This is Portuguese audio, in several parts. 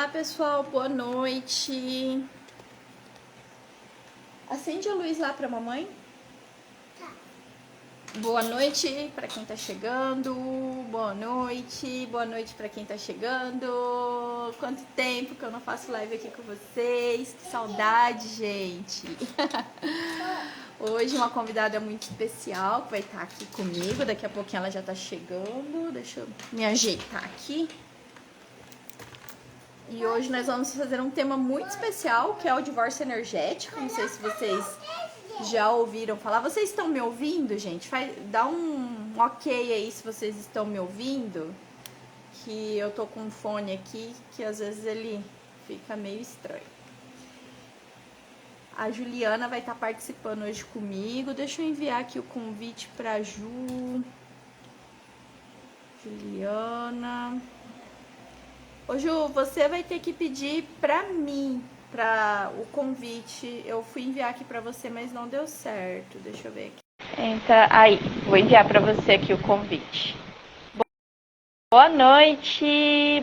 Olá, pessoal, boa noite. Acende a luz lá pra mamãe. Tá. Boa noite pra quem tá chegando. Boa noite pra quem tá chegando. Quanto tempo que eu não faço live aqui com vocês. Que saudade, gente. Hoje uma convidada muito especial que vai estar aqui comigo. Daqui a pouquinho ela já tá chegando. Deixa eu me ajeitar aqui. E hoje nós vamos fazer um tema muito especial, que é o divórcio energético. Não sei se vocês já ouviram falar. Vocês estão me ouvindo, gente? Dá um ok aí se vocês estão me ouvindo. Que eu tô com um fone aqui, que às vezes ele fica meio estranho. A Juliana vai estar participando hoje comigo. Deixa eu enviar aqui o convite pra Ju. Juliana... Ô Ju, você vai ter que pedir pra mim, o convite. Eu fui enviar aqui pra você, mas não deu certo. Deixa eu ver aqui. Entra aí, vou enviar pra você aqui o convite. Boa noite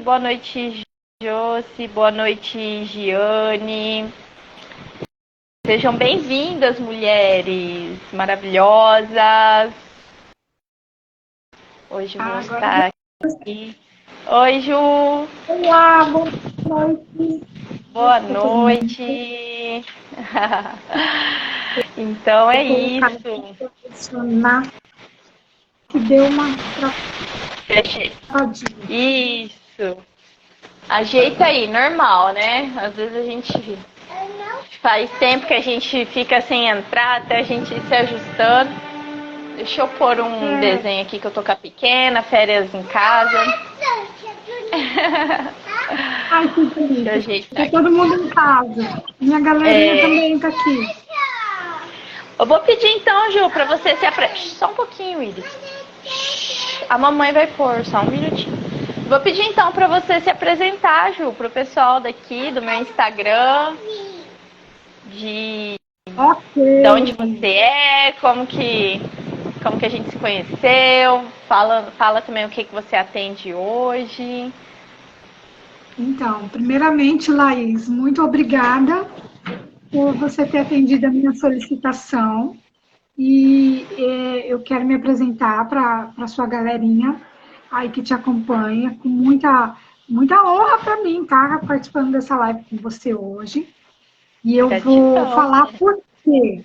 Josi, boa noite Giane. Sejam bem-vindas, mulheres maravilhosas. Hoje vou estar aqui. Oi, Ju. Olá, boa noite. Boa noite. Então é isso. Que deu uma Isso. Ajeita aí, normal, né? Às vezes a gente faz tempo que a gente fica sem entrar, até a gente ir se ajustando. Deixa eu pôr um desenho aqui que eu tô com a pequena, férias em casa. Ai, que bonito. Tá todo mundo em casa. Minha galerinha também tá aqui. Eu vou pedir então, Ju, pra você se apresentar. Só um pouquinho, Iris. A mamãe vai pôr, só um minutinho. Vou pedir então pra você se apresentar, Ju, pro pessoal daqui, do meu Instagram. De onde você é, como que a gente se conheceu. Fala também o que você atende hoje. Então, primeiramente, Laís, muito obrigada por você ter atendido a minha solicitação. E eu quero me apresentar para a sua galerinha aí que te acompanha, com muita honra para mim estar participando dessa live com você hoje. E eu vou falar por quê.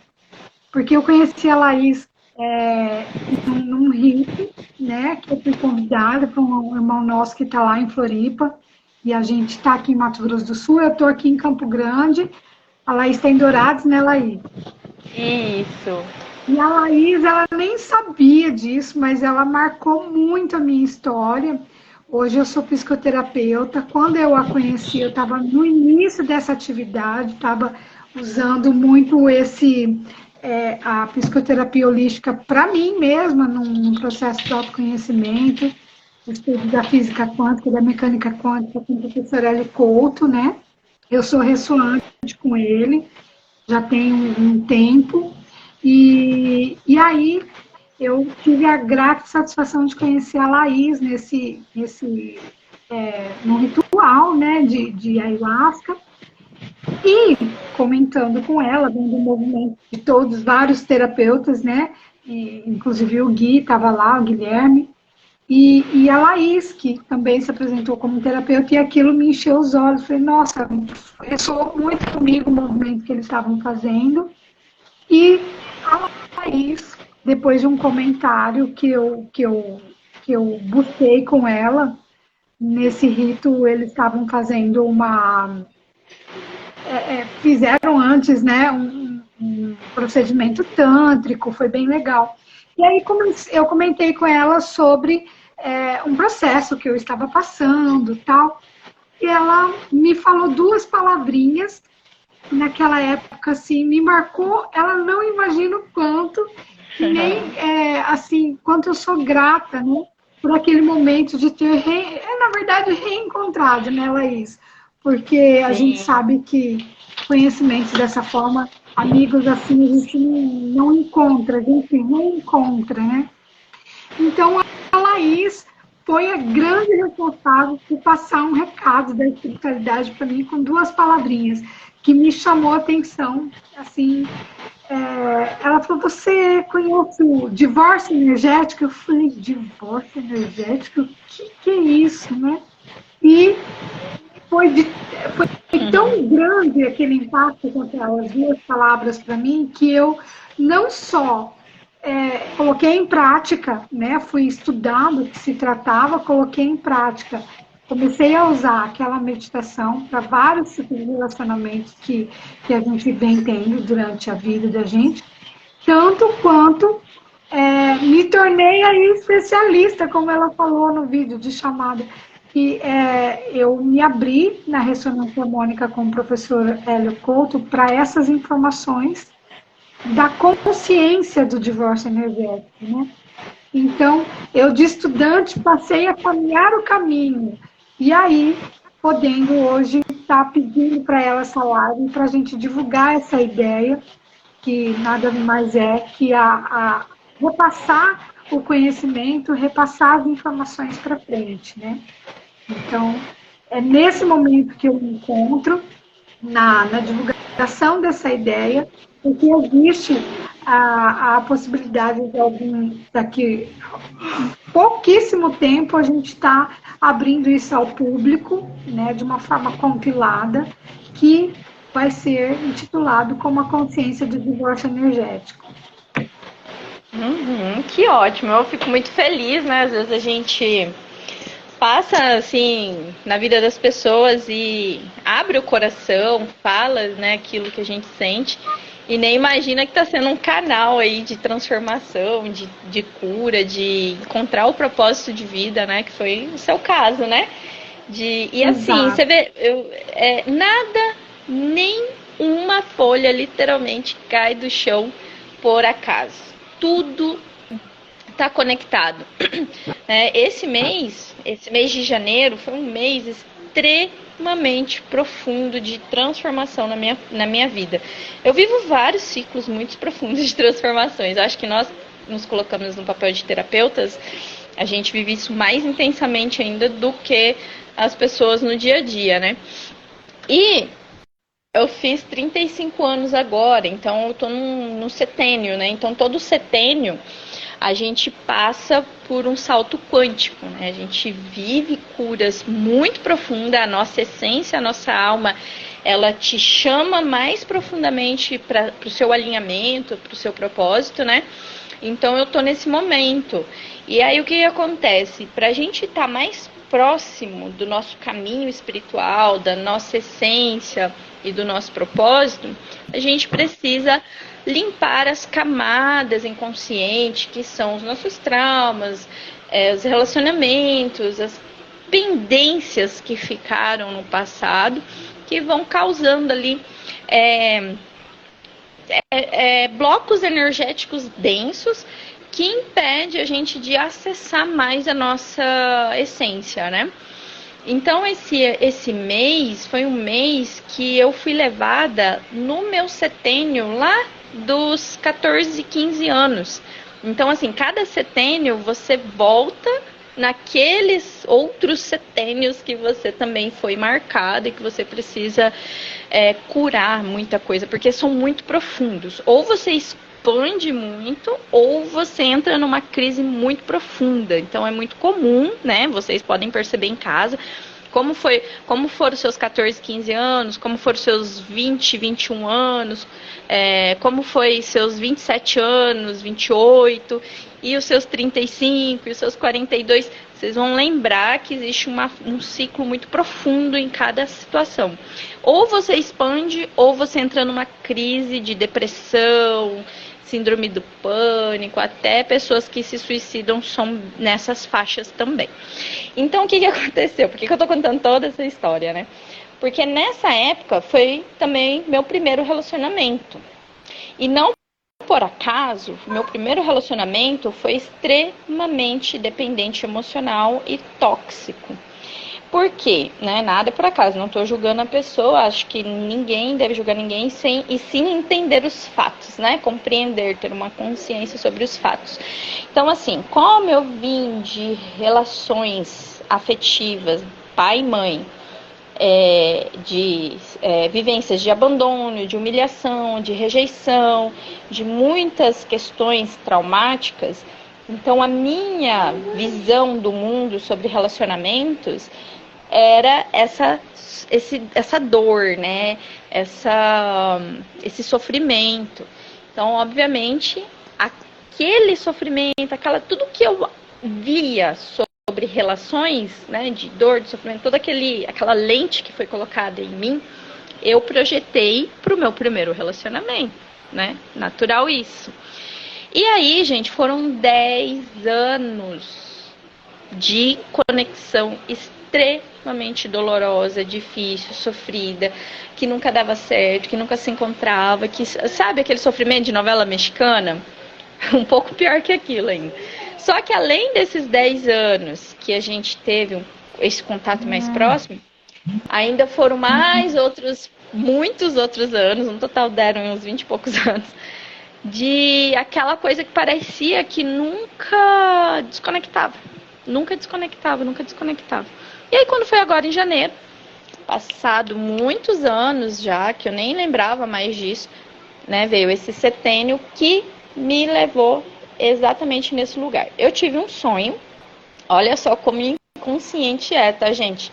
Porque eu conheci a Laís num rito, né, que eu fui convidada para um irmão nosso que está lá em Floripa, e a gente está aqui em Mato Grosso do Sul, eu estou aqui em Campo Grande, a Laís está em Dourados, né, Laís? Isso. E a Laís, ela nem sabia disso, mas ela marcou muito a minha história. Hoje eu sou psicoterapeuta. Quando eu a conheci, eu estava no início dessa atividade, estava usando muito a psicoterapia holística para mim mesma, num processo de autoconhecimento, estudo da física quântica, da mecânica quântica com o professor Hélio Couto, né? Eu sou ressoante com ele, já tem um tempo, e aí eu tive a grata satisfação de conhecer a Laís num ritual, né, de ayahuasca, e comentando com ela, vendo o movimento de todos, vários terapeutas, né, inclusive o Gui estava lá, o Guilherme, e a Laís, que também se apresentou como terapeuta, e aquilo me encheu os olhos. Falei, nossa, ressoou muito comigo o movimento que eles estavam fazendo. E a Laís, depois de um comentário que eu busquei com ela, nesse rito eles estavam fazendo fizeram antes, né, um procedimento tântrico, foi bem legal. E aí eu comentei com ela sobre um processo que eu estava passando, tal, e ela me falou duas palavrinhas, naquela época, assim, me marcou, ela não imagina o quanto, e nem, assim, quanto eu sou grata, né, por aquele momento de ter, na verdade, reencontrado, né, Laís? Porque a gente sabe que conhecimentos dessa forma, amigos assim, a gente não encontra, a gente reencontra, né? Então, a Laís foi a grande responsável por passar um recado da espiritualidade para mim com 2 palavrinhas que me chamou a atenção, assim, ela falou, você conhece o divórcio energético? Eu falei, divórcio energético? O que é isso, né? E foi, foi tão grande aquele impacto com aquelas 2 palavras para mim que eu não só coloquei em prática, né? Fui estudando o que se tratava, coloquei em prática. Comecei a usar aquela meditação para vários tipos de relacionamentos que a gente vem tendo durante a vida da gente, tanto quanto me tornei aí especialista, como ela falou no vídeo de chamada, que eu me abri na ressonância harmônica com o professor Hélio Couto para essas informações da consciência do divórcio energético, né? Então, eu de estudante passei a caminhar o caminho, e aí, podendo hoje estar pedindo para ela essa live, para a gente divulgar essa ideia, que nada mais é que a repassar o conhecimento, repassar as informações para frente, né? Então, é nesse momento que eu me encontro, na divulgação dessa ideia, porque existe a possibilidade de daqui pouquíssimo tempo, a gente está abrindo isso ao público, né, de uma forma compilada, que vai ser intitulado como a consciência do divórcio energético. Que ótimo, eu fico muito feliz, né? Às vezes a gente passa assim na vida das pessoas e abre o coração, fala, né, aquilo que a gente sente e nem imagina que está sendo um canal aí de transformação, de cura, de encontrar o propósito de vida, né? Que foi o seu caso, né? E assim, Exato. você vê, nada, nem uma folha literalmente cai do chão por acaso. Tudo está conectado. Esse mês de janeiro foi um mês extremamente profundo de transformação na minha vida. Eu vivo vários ciclos muito profundos de transformações. Eu acho que nós nos colocamos no papel de terapeutas, a gente vive isso mais intensamente ainda do que as pessoas no dia a dia, né? E eu fiz 35 anos agora, então eu tô no setênio, né? Então todo setênio a gente passa por um salto quântico, né? A gente vive curas muito profundas, a nossa essência, a nossa alma, ela te chama mais profundamente para o seu alinhamento, para o seu propósito, né? Então eu tô nesse momento. E aí o que acontece? Para a gente estar mais próximo do nosso caminho espiritual, da nossa essência e do nosso propósito, a gente precisa limpar as camadas inconscientes, que são os nossos traumas, os relacionamentos, as pendências que ficaram no passado, que vão causando ali blocos energéticos densos que impede a gente de acessar mais a nossa essência, né? Então, esse mês foi um mês que eu fui levada no meu setênio lá dos 14, 15 anos. Então, assim, cada setênio você volta naqueles outros setênios que você também foi marcado e que você precisa curar muita coisa, porque são muito profundos. Ou você expande muito, ou você entra numa crise muito profunda. Então é muito comum, né? Vocês podem perceber em casa como foram os seus 14, 15 anos, como foram os seus 20, 21 anos, como foi seus 27 anos, 28, e os seus 35, e os seus 42. Vocês vão lembrar que existe um ciclo muito profundo em cada situação. Ou você expande, ou você entra numa crise de depressão, síndrome do pânico, até pessoas que se suicidam são nessas faixas também. Então, o que aconteceu? Por que eu tô contando toda essa história, né? Porque nessa época foi também meu primeiro relacionamento. E não por acaso, meu primeiro relacionamento foi extremamente dependente emocional e tóxico. Por quê? Né? Nada por acaso, não estou julgando a pessoa, acho que ninguém deve julgar ninguém e sim entender os fatos, né? Compreender, ter uma consciência sobre os fatos. Então, assim, como eu vim de relações afetivas, pai e mãe, de vivências de abandono, de humilhação, de rejeição, de muitas questões traumáticas, então a minha visão do mundo sobre relacionamentos era essa dor, né? Esse sofrimento. Então, obviamente, aquele sofrimento, tudo que eu via sobre relações, né, de dor, de sofrimento, toda aquela lente que foi colocada em mim, eu projetei para o meu primeiro relacionamento, né? Natural isso. E aí, gente, foram 10 anos de conexão extremamente dolorosa, difícil, sofrida, que nunca dava certo, que nunca se encontrava, que sabe aquele sofrimento de novela mexicana? Um pouco pior que aquilo ainda. Só que além desses 10 anos que a gente teve esse contato mais próximo, ainda foram muitos outros anos, no total deram uns 20 e poucos anos, de aquela coisa que parecia que nunca desconectava. Nunca desconectava. E aí quando foi agora em janeiro, passado muitos anos já, que eu nem lembrava mais disso, né, veio esse setênio que me levou exatamente nesse lugar. Eu tive um sonho, olha só como inconsciente tá, gente?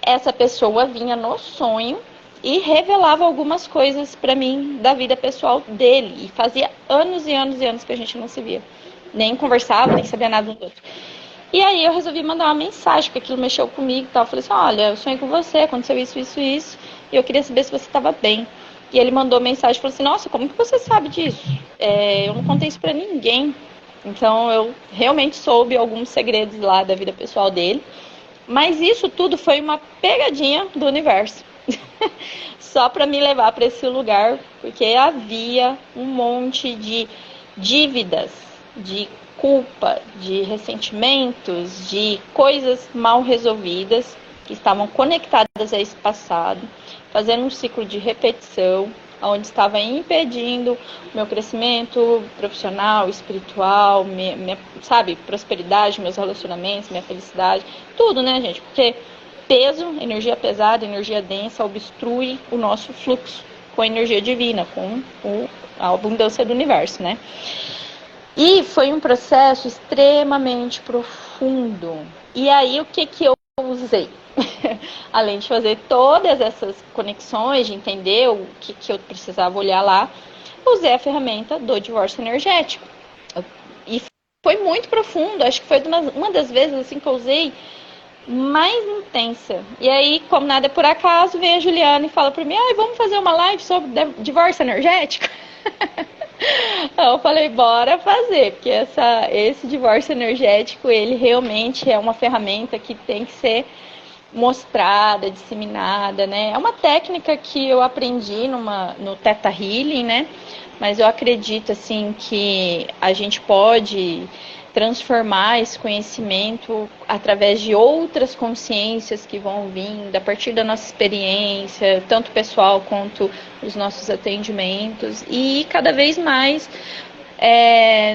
Essa pessoa vinha no sonho e revelava algumas coisas pra mim da vida pessoal dele. E fazia anos e anos e anos que a gente não se via. Nem conversava, nem sabia nada um do outro. E aí eu resolvi mandar uma mensagem, porque aquilo mexeu comigo e tal. Eu falei assim, olha, eu sonhei com você, aconteceu isso, e eu queria saber se você estava bem. E ele mandou mensagem e falou assim, nossa, como que você sabe disso? Eu não contei isso pra ninguém. Então eu realmente soube alguns segredos lá da vida pessoal dele. Mas isso tudo foi uma pegadinha do universo. Só para me levar para esse lugar, porque havia um monte de dívidas, de culpa, de ressentimentos, de coisas mal resolvidas que estavam conectadas a esse passado, fazendo um ciclo de repetição, onde estava impedindo o meu crescimento profissional, espiritual, minha prosperidade, meus relacionamentos, minha felicidade, tudo, né, gente? Porque peso, energia pesada, energia densa, obstrui o nosso fluxo com a energia divina, com a abundância do universo, né? E foi um processo extremamente profundo. E aí, o que eu usei? Além de fazer todas essas conexões, de entender o que eu precisava olhar lá, usei a ferramenta do divórcio energético. E foi muito profundo, acho que foi uma das vezes assim que eu usei mais intensa. E aí, como nada é por acaso, vem a Juliana e fala para mim, vamos fazer uma live sobre divórcio energético? Eu falei, bora fazer, porque esse divórcio energético, ele realmente é uma ferramenta que tem que ser mostrada, disseminada, né? É uma técnica que eu aprendi no Theta Healing, né? Mas eu acredito, assim, que a gente pode transformar esse conhecimento através de outras consciências que vão vindo a partir da nossa experiência, tanto pessoal quanto os nossos atendimentos, e cada vez mais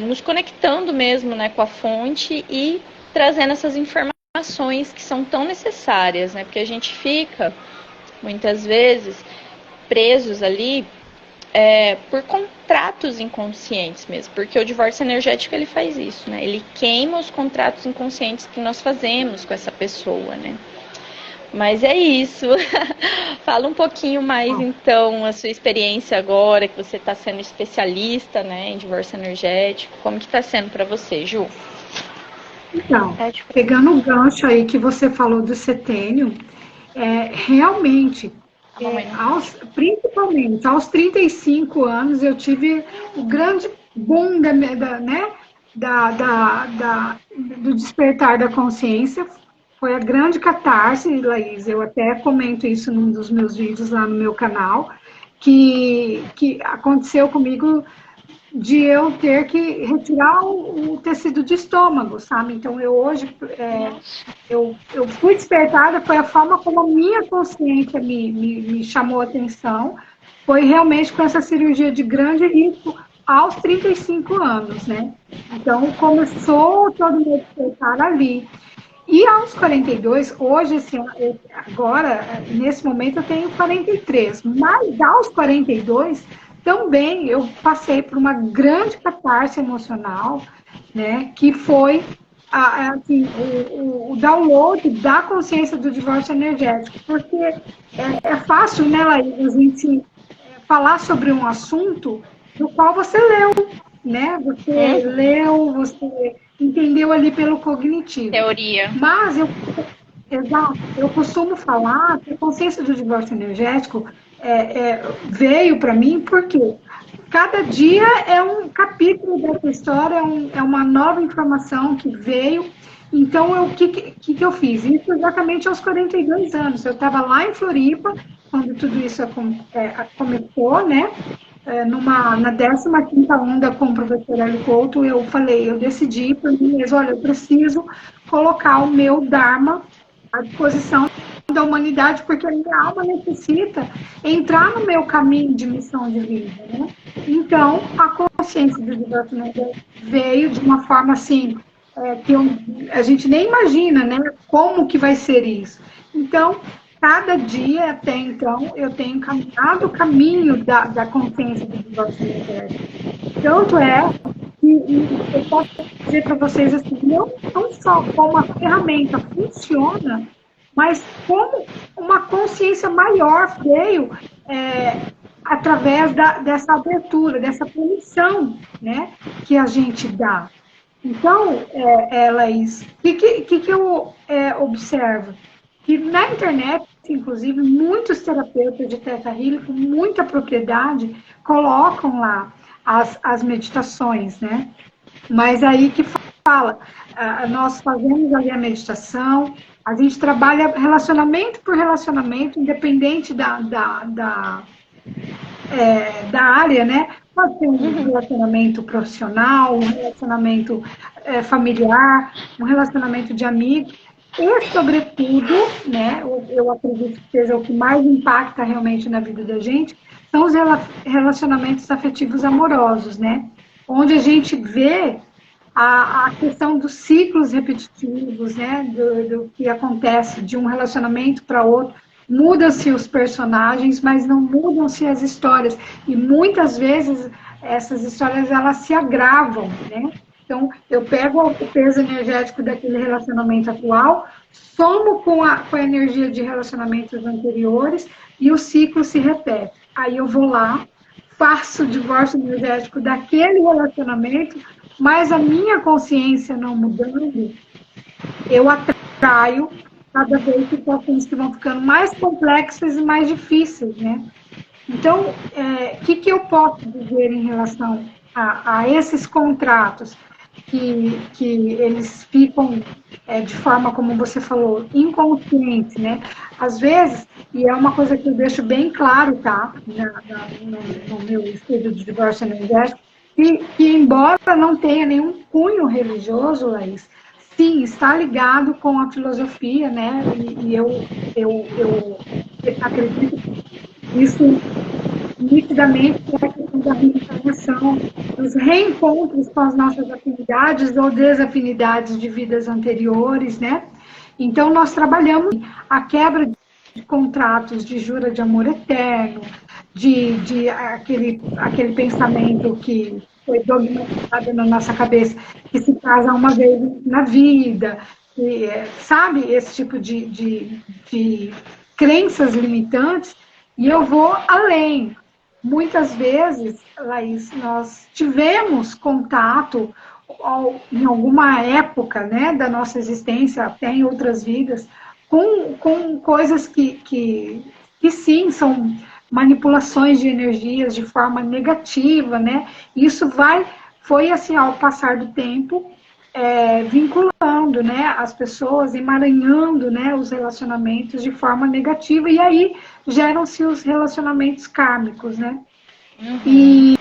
nos conectando mesmo, né, com a fonte e trazendo essas informações que são tão necessárias, né, porque a gente fica muitas vezes presos ali por contratos inconscientes mesmo, porque o divórcio energético ele faz isso, né? Ele queima os contratos inconscientes que nós fazemos com essa pessoa, né? Mas é isso. Fala um pouquinho mais, então, a sua experiência agora, que você está sendo especialista, né, em divórcio energético. Como que está sendo para você, Ju? Então, pegando o gancho aí que você falou do setênio, realmente, principalmente aos 35 anos, eu tive o grande boom do despertar da consciência. Foi a grande catarse, Laís. Eu até comento isso num dos meus vídeos lá no meu canal, que aconteceu comigo de eu ter que retirar o tecido de estômago, sabe? Então, eu hoje, eu fui despertada, foi a forma como a minha consciência me chamou a atenção, foi realmente com essa cirurgia de grande risco aos 35 anos, né? Então, começou todo o meu despertar ali. E aos 42, hoje, assim, agora, nesse momento, eu tenho 43, mas aos 42, também eu passei por uma grande catarse emocional, né, que foi assim, o download da consciência do divórcio energético, porque é fácil, né, Laís, a gente falar sobre um assunto do qual você leu, né? Você leu, você entendeu ali pelo cognitivo. Teoria. Mas exato, eu costumo falar que a consciência do divórcio energético veio para mim porque cada dia é um capítulo dessa história, é uma nova informação que veio. Então, o que eu fiz? Isso exatamente aos 42 anos. Eu estava lá em Floripa, quando tudo isso começou, né? Na 15ª onda com o professor Hélio Couto, eu decidi para mim mesmo, olha, eu preciso colocar o meu Dharma à disposição da humanidade, porque a minha alma necessita entrar no meu caminho de missão de vida, né? Então, a consciência do divórcio veio de uma forma assim, que a gente nem imagina, né? Como que vai ser isso. Então, cada dia, até então, eu tenho caminhado o caminho da consciência do divórcio energético. Tanto é que eu posso dizer para vocês assim, não só como a ferramenta funciona, mas como uma consciência maior veio através dessa abertura, dessa permissão, né, que a gente dá. Então, Laís, o que eu observo? Que na internet, inclusive, muitos terapeutas de Theta Healing, com muita propriedade, colocam lá as meditações, né? Mas aí que fala, nós fazemos ali a meditação, a gente trabalha relacionamento por relacionamento, independente da área, né? Pode ser um relacionamento profissional, um relacionamento familiar, um relacionamento de amigo. E, sobretudo, né, eu acredito que seja o que mais impacta realmente na vida da gente, são os relacionamentos afetivos amorosos, né? Onde a gente vê a questão dos ciclos repetitivos, né? Do que acontece de um relacionamento para outro. Mudam-se os personagens, mas não mudam-se as histórias. E muitas vezes essas histórias elas se agravam, né? Então, eu pego o peso energético daquele relacionamento atual, somo com a energia de relacionamentos anteriores e o ciclo se repete. Aí eu vou lá, faço o divórcio energético daquele relacionamento, mas a minha consciência não mudando, eu atraio cada vez situações que vão ficando mais complexas e mais difíceis, né? Então, o que eu posso dizer em relação a esses contratos? Que eles ficam de forma, como você falou, inconsciente, né? Às vezes, e é uma coisa que eu deixo bem claro, tá? No meu estudo de divórcio energético, que embora não tenha nenhum cunho religioso, Laís, sim, está ligado com a filosofia, né? E eu acredito isso nitidamente que é a questão da reencarnação, dos reencontros com as nossas afinidades ou desafinidades de vidas anteriores, né? Então, nós trabalhamos a quebra de contratos de jura de amor eterno, de aquele pensamento que foi dogmatizado na nossa cabeça, que se casa uma vez na vida, e, sabe? Esse tipo de crenças limitantes, e eu vou além. Muitas vezes, Laís, nós tivemos contato em alguma época, né, da nossa existência, até em outras vidas, com coisas que sim, são manipulações de energias de forma negativa, né? Isso foi assim, ao passar do tempo, vinculando, né, as pessoas, emaranhando, né, os relacionamentos de forma negativa, e aí geram-se os relacionamentos kármicos, né? Uhum.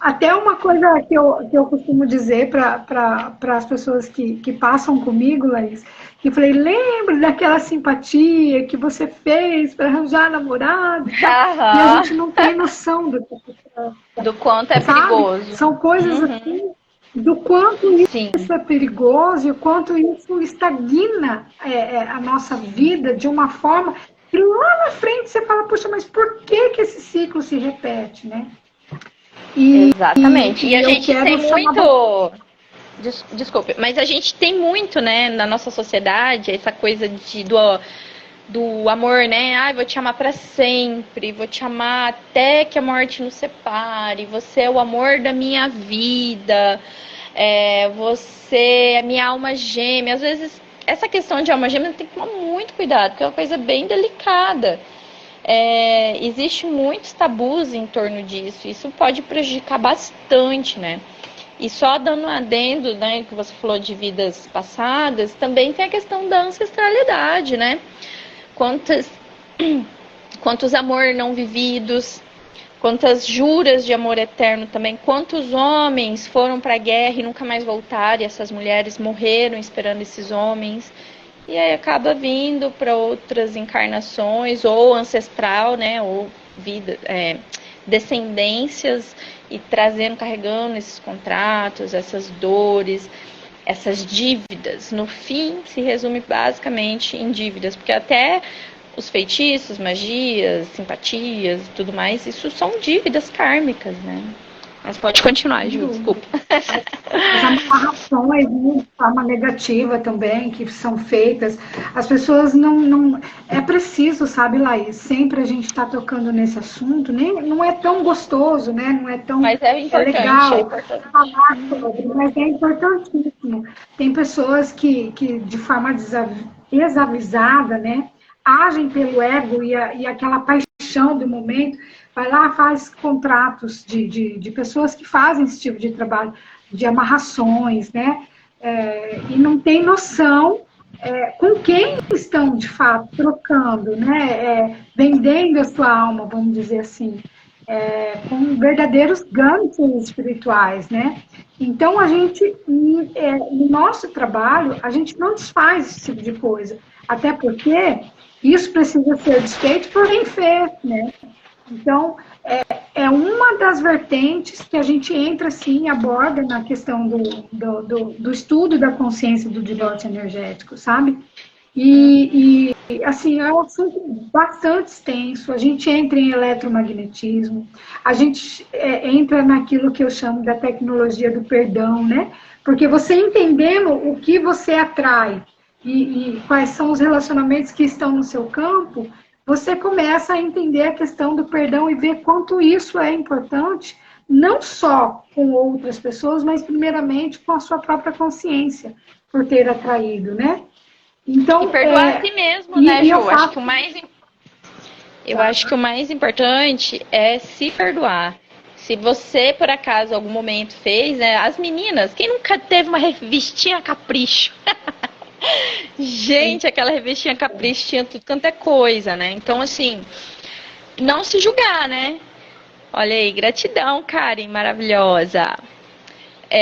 até uma coisa que eu costumo dizer para as pessoas que passam comigo, Laís, que eu falei, lembra daquela simpatia que você fez para arranjar namorado? E a Aham. gente não tem noção do que Do quanto é sabe? perigoso. São coisas Uhum. assim, do quanto Sim, isso é perigoso e o quanto isso estagna a nossa vida de uma forma que lá na frente você fala, puxa, mas por que que esse ciclo se repete, né? exatamente. E a Eu gente tem quero chamar... muito. Desculpe, mas a gente tem muito, né, na nossa sociedade, essa coisa do amor, né? Ai, vou te amar para sempre, vou te amar até que a morte nos separe, você é o amor da minha vida, você é minha alma gêmea. Às vezes, essa questão de alma gêmea tem que tomar muito cuidado, porque é uma coisa bem delicada. Existe muitos tabus em torno disso, isso pode prejudicar bastante, né? E só dando um adendo, né, que você falou de vidas passadas, também tem a questão da ancestralidade, né? Quantos amor não vividos, quantas juras de amor eterno também, quantos homens foram para a guerra e nunca mais voltaram, e essas mulheres morreram esperando esses homens, e aí acaba vindo para outras encarnações, ou ancestral, né, ou vida, descendências, e trazendo, carregando esses contratos, essas dores, essas dívidas. No fim, se resume basicamente em dívidas, porque até os feitiços, magias, simpatias e tudo mais, isso são dívidas kármicas, né? Mas pode continuar, Ju, desculpa. As amarrações de forma negativa também, que são feitas, as pessoas não... É preciso, sabe, Laís, sempre a gente está tocando nesse assunto, não é tão gostoso, né? Não é tão Mas é importante, legal falar sobre, mas é importantíssimo. Tem pessoas que de forma desavisada, né, agem pelo ego e aquela paixão do momento, vai lá, faz contratos de pessoas que fazem esse tipo de trabalho, de amarrações, né? E não tem noção com quem estão, de fato, trocando, né? Vendendo a sua alma, vamos dizer assim, com verdadeiros gângusteres espirituais, né? Então, a gente, no nosso trabalho, a gente não desfaz esse tipo de coisa, até porque isso precisa ser desfeito por quem fez, né? Então, é uma das vertentes que a gente entra, assim, aborda na questão do estudo da consciência do divórcio energético, sabe? Assim, é um assunto bastante extenso. A gente entra em eletromagnetismo, a gente entra naquilo que eu chamo da tecnologia do perdão, né? Porque você entendendo o que você atrai e quais são os relacionamentos que estão no seu campo, você começa a entender a questão do perdão e ver quanto isso é importante, não só com outras pessoas, mas primeiramente com a sua própria consciência, por ter atraído, né? Então, e perdoar a si mesmo, né, Ju? Eu acho que o mais importante é se perdoar. Se você, por acaso, algum momento fez, né? As meninas, quem nunca teve uma revistinha capricho? Gente, aquela revistinha capricho tinha tudo quanto é coisa, né? Então, assim, não se julgar, né? Olha aí, gratidão, Karen, maravilhosa.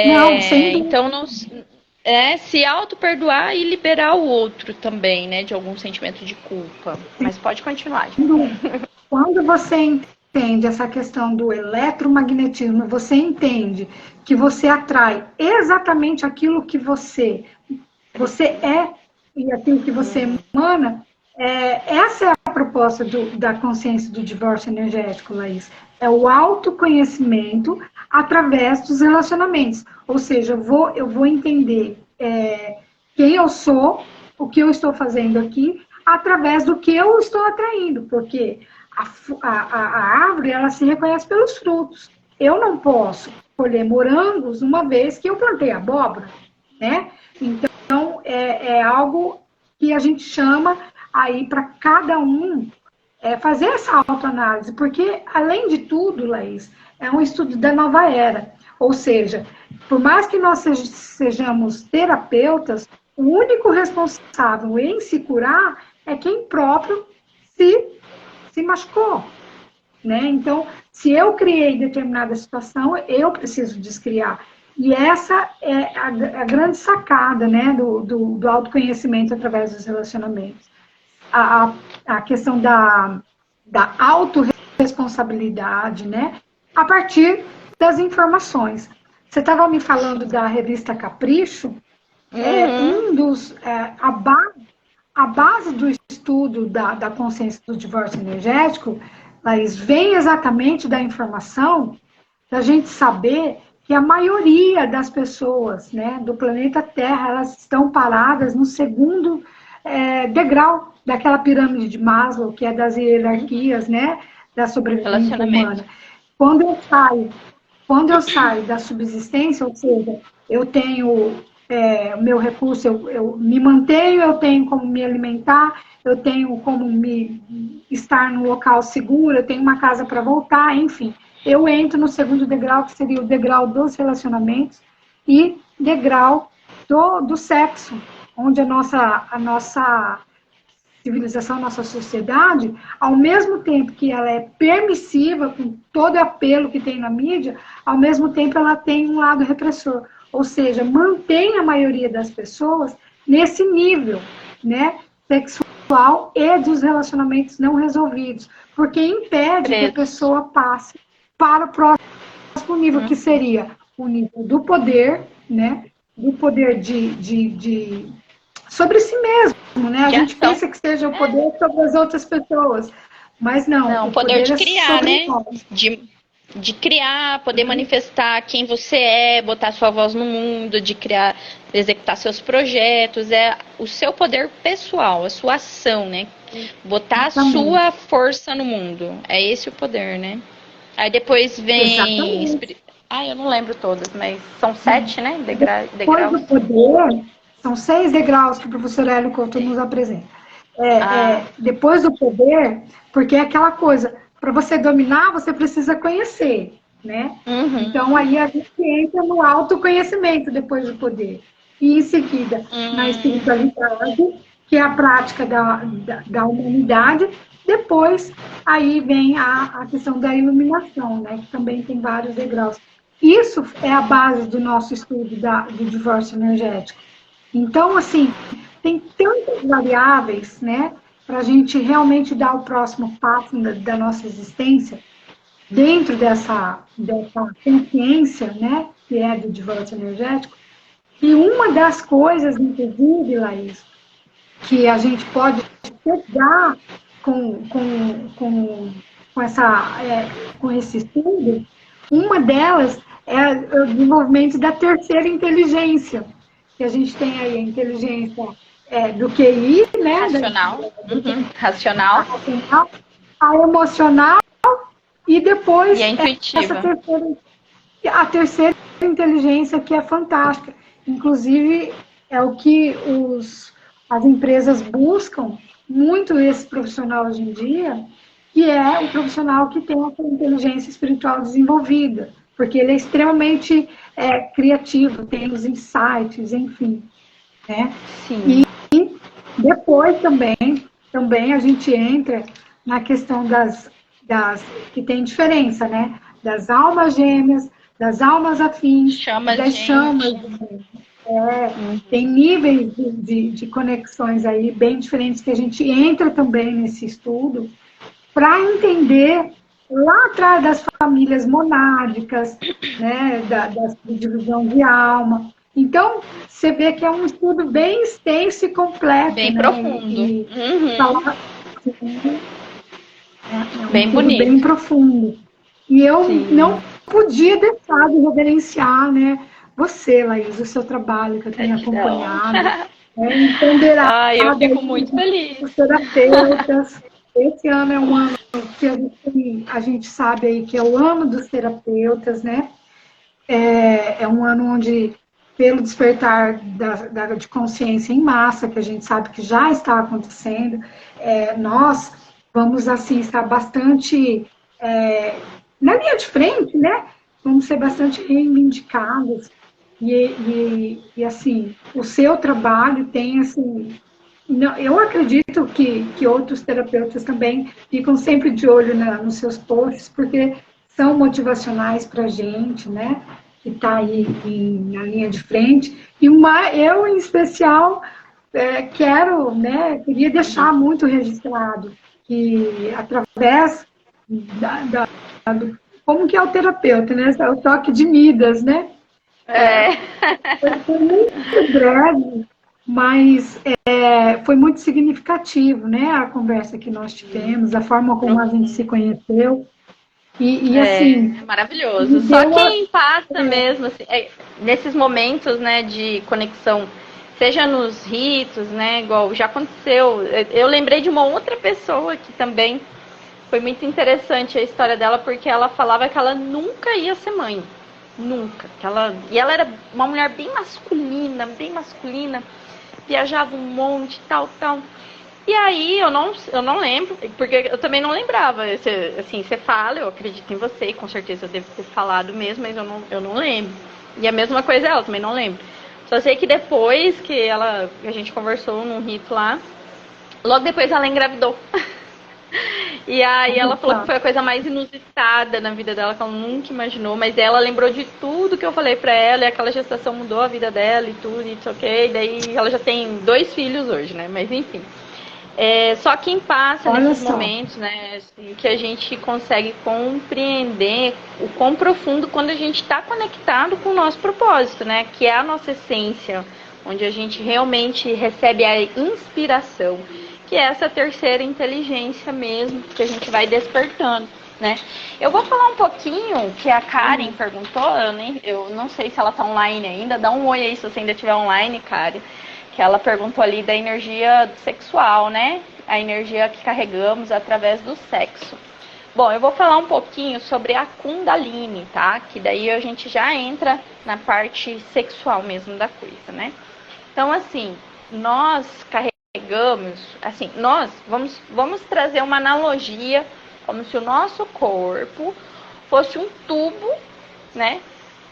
Não, sem então, não, se auto-perdoar e liberar o outro também, né? De algum sentimento de culpa. Mas pode continuar. Quando você entende essa questão do eletromagnetismo, você entende que você atrai exatamente aquilo que você é e aquilo que você emana, essa é a proposta da consciência do divórcio energético, Laís. É o autoconhecimento através dos relacionamentos. Ou seja, eu vou entender quem eu sou, o que eu estou fazendo aqui, através do que eu estou atraindo, porque a árvore, ela se reconhece pelos frutos. Eu não posso colher morangos uma vez que eu plantei abóbora, né? Então, é algo que a gente chama aí para cada um fazer essa autoanálise, porque, além de tudo, Laís, é um estudo da nova era. Ou seja, por mais que nós sejamos terapeutas, o único responsável em se curar é quem próprio se machucou. né? Então, se eu criei determinada situação, eu preciso descriar. E essa é a grande sacada, né, do autoconhecimento através dos relacionamentos. A questão da autorresponsabilidade, né, a partir das informações. Você estava me falando da revista Capricho, a base do estudo da consciência do divórcio energético, Laís, vem exatamente da informação da gente saber que a maioria das pessoas, né, do planeta Terra, elas estão paradas no segundo degrau daquela pirâmide de Maslow, que é das hierarquias, né, da sobrevivência humana. Quando eu saio da subsistência, ou seja, eu tenho o meu recurso, eu me mantenho, eu tenho como me alimentar, eu tenho como estar num local seguro, eu tenho uma casa para voltar, enfim. Eu entro no segundo degrau, que seria o degrau dos relacionamentos, e degrau do sexo, onde a nossa civilização, a nossa sociedade, ao mesmo tempo que ela é permissiva, com todo o apelo que tem na mídia, ao mesmo tempo ela tem um lado repressor. Ou seja, mantém a maioria das pessoas nesse nível, né, sexual e dos relacionamentos não resolvidos, porque impede que a pessoa passe para o próximo nível, que seria o nível do poder, né, do poder sobre si mesmo, né? A gente pensa que seja o poder sobre as outras pessoas, mas não. Não, o poder de criar, né? Nós. De criar, poder manifestar quem você é, botar sua voz no mundo, de criar, executar seus projetos, é o seu poder pessoal, a sua ação, né? Botar a sua força no mundo. É esse o poder, né? Aí depois vem... eu não lembro todas, mas são 7, né? Degraus. Depois do poder, são 6 degraus que o professor Hélio Couto nos apresenta. Depois do poder, porque é aquela coisa, para você dominar, você precisa conhecer, né? Então, aí a gente entra no autoconhecimento depois do poder. E, em seguida, na espiritualidade, que é a prática da humanidade. Depois, aí vem a questão da iluminação, né? Que também tem vários degraus. Isso é a base do nosso estudo do divórcio energético. Então, assim, tem tantas variáveis, né, para a gente realmente dar o próximo passo da nossa existência dentro dessa consciência, né, que é do divórcio energético. E uma das coisas, inclusive, Laís, que a gente pode pegar com esse estudo, uma delas é o desenvolvimento da terceira inteligência, que a gente tem aí a inteligência do QI, né? Racional. A emocional e depois e a intuitiva. A terceira inteligência, que é fantástica. Inclusive, é o que as empresas buscam muito esse profissional hoje em dia, que é o profissional que tem essa inteligência espiritual desenvolvida, porque ele é extremamente criativo, tem os insights, enfim. Né? Sim. E depois também a gente entra na questão das que tem diferença, né? Das almas gêmeas, das almas afins, das chamas. Tem níveis de conexões aí bem diferentes que a gente entra também nesse estudo para entender lá atrás das famílias monádicas, né, da divisão de alma. Então, você vê que é um estudo bem extenso e completo. Bem profundo. Bem bonito. Bem profundo. E eu não podia deixar de reverenciar, né, você, Laís, o seu trabalho que eu tenho acompanhado. Eu fico muito feliz. Os terapeutas. Esse ano é um ano que a gente sabe aí que é o ano dos terapeutas, né? É um ano onde, pelo despertar de consciência em massa, que a gente sabe que já está acontecendo, nós vamos, assim, estar bastante na linha de frente, né? Vamos ser bastante reivindicados. E assim, o seu trabalho tem, assim, não, eu acredito que outros terapeutas também ficam sempre de olho nos seus posts, porque são motivacionais para a gente, né? Que está aí na linha de frente. Eu, em especial, quero, né? Queria deixar muito registrado que, através como que é o terapeuta, né? É o toque de Midas, né? É. Foi muito breve, mas foi muito significativo, né? A conversa que nós tivemos, a forma como a gente se conheceu. E assim, É maravilhoso. me Só deu quem passa mesmo, assim, nesses momentos, né, de conexão, seja nos ritos, né, igual já aconteceu. Eu lembrei de uma outra pessoa que também foi muito interessante a história dela, porque ela falava que ela nunca ia ser mãe. Nunca. E ela era uma mulher bem masculina, viajava um monte, tal, tal. E aí eu não lembro, porque eu também não lembrava. Assim, você fala, eu acredito em você, com certeza eu devo ter falado mesmo, mas eu não lembro. E a mesma coisa ela, também não lembro. Só sei que depois que a gente conversou num rito lá, logo depois ela engravidou. E aí ela falou que foi a coisa mais inusitada na vida dela, que ela nunca imaginou, mas ela lembrou de tudo que eu falei pra ela, e aquela gestação mudou a vida dela e tudo, e isso ok. Daí ela já tem 2 filhos hoje, né? Mas enfim. Só quem passa nesses momentos, né, assim, que a gente consegue compreender o quão profundo quando a gente está conectado com o nosso propósito, né? Que é a nossa essência, onde a gente realmente recebe a inspiração, que é essa terceira inteligência mesmo, que a gente vai despertando, né? Eu vou falar um pouquinho que a Karen perguntou, eu não sei se ela está online ainda, dá um oi aí se você ainda estiver online, Karen. Que ela perguntou ali da energia sexual, né? A energia que carregamos através do sexo. Bom, eu vou falar um pouquinho sobre a Kundalini, tá? Que daí a gente já entra na parte sexual mesmo da coisa, né? Então, assim, nós carregamos, assim, vamos trazer uma analogia como se o nosso corpo fosse um tubo, né?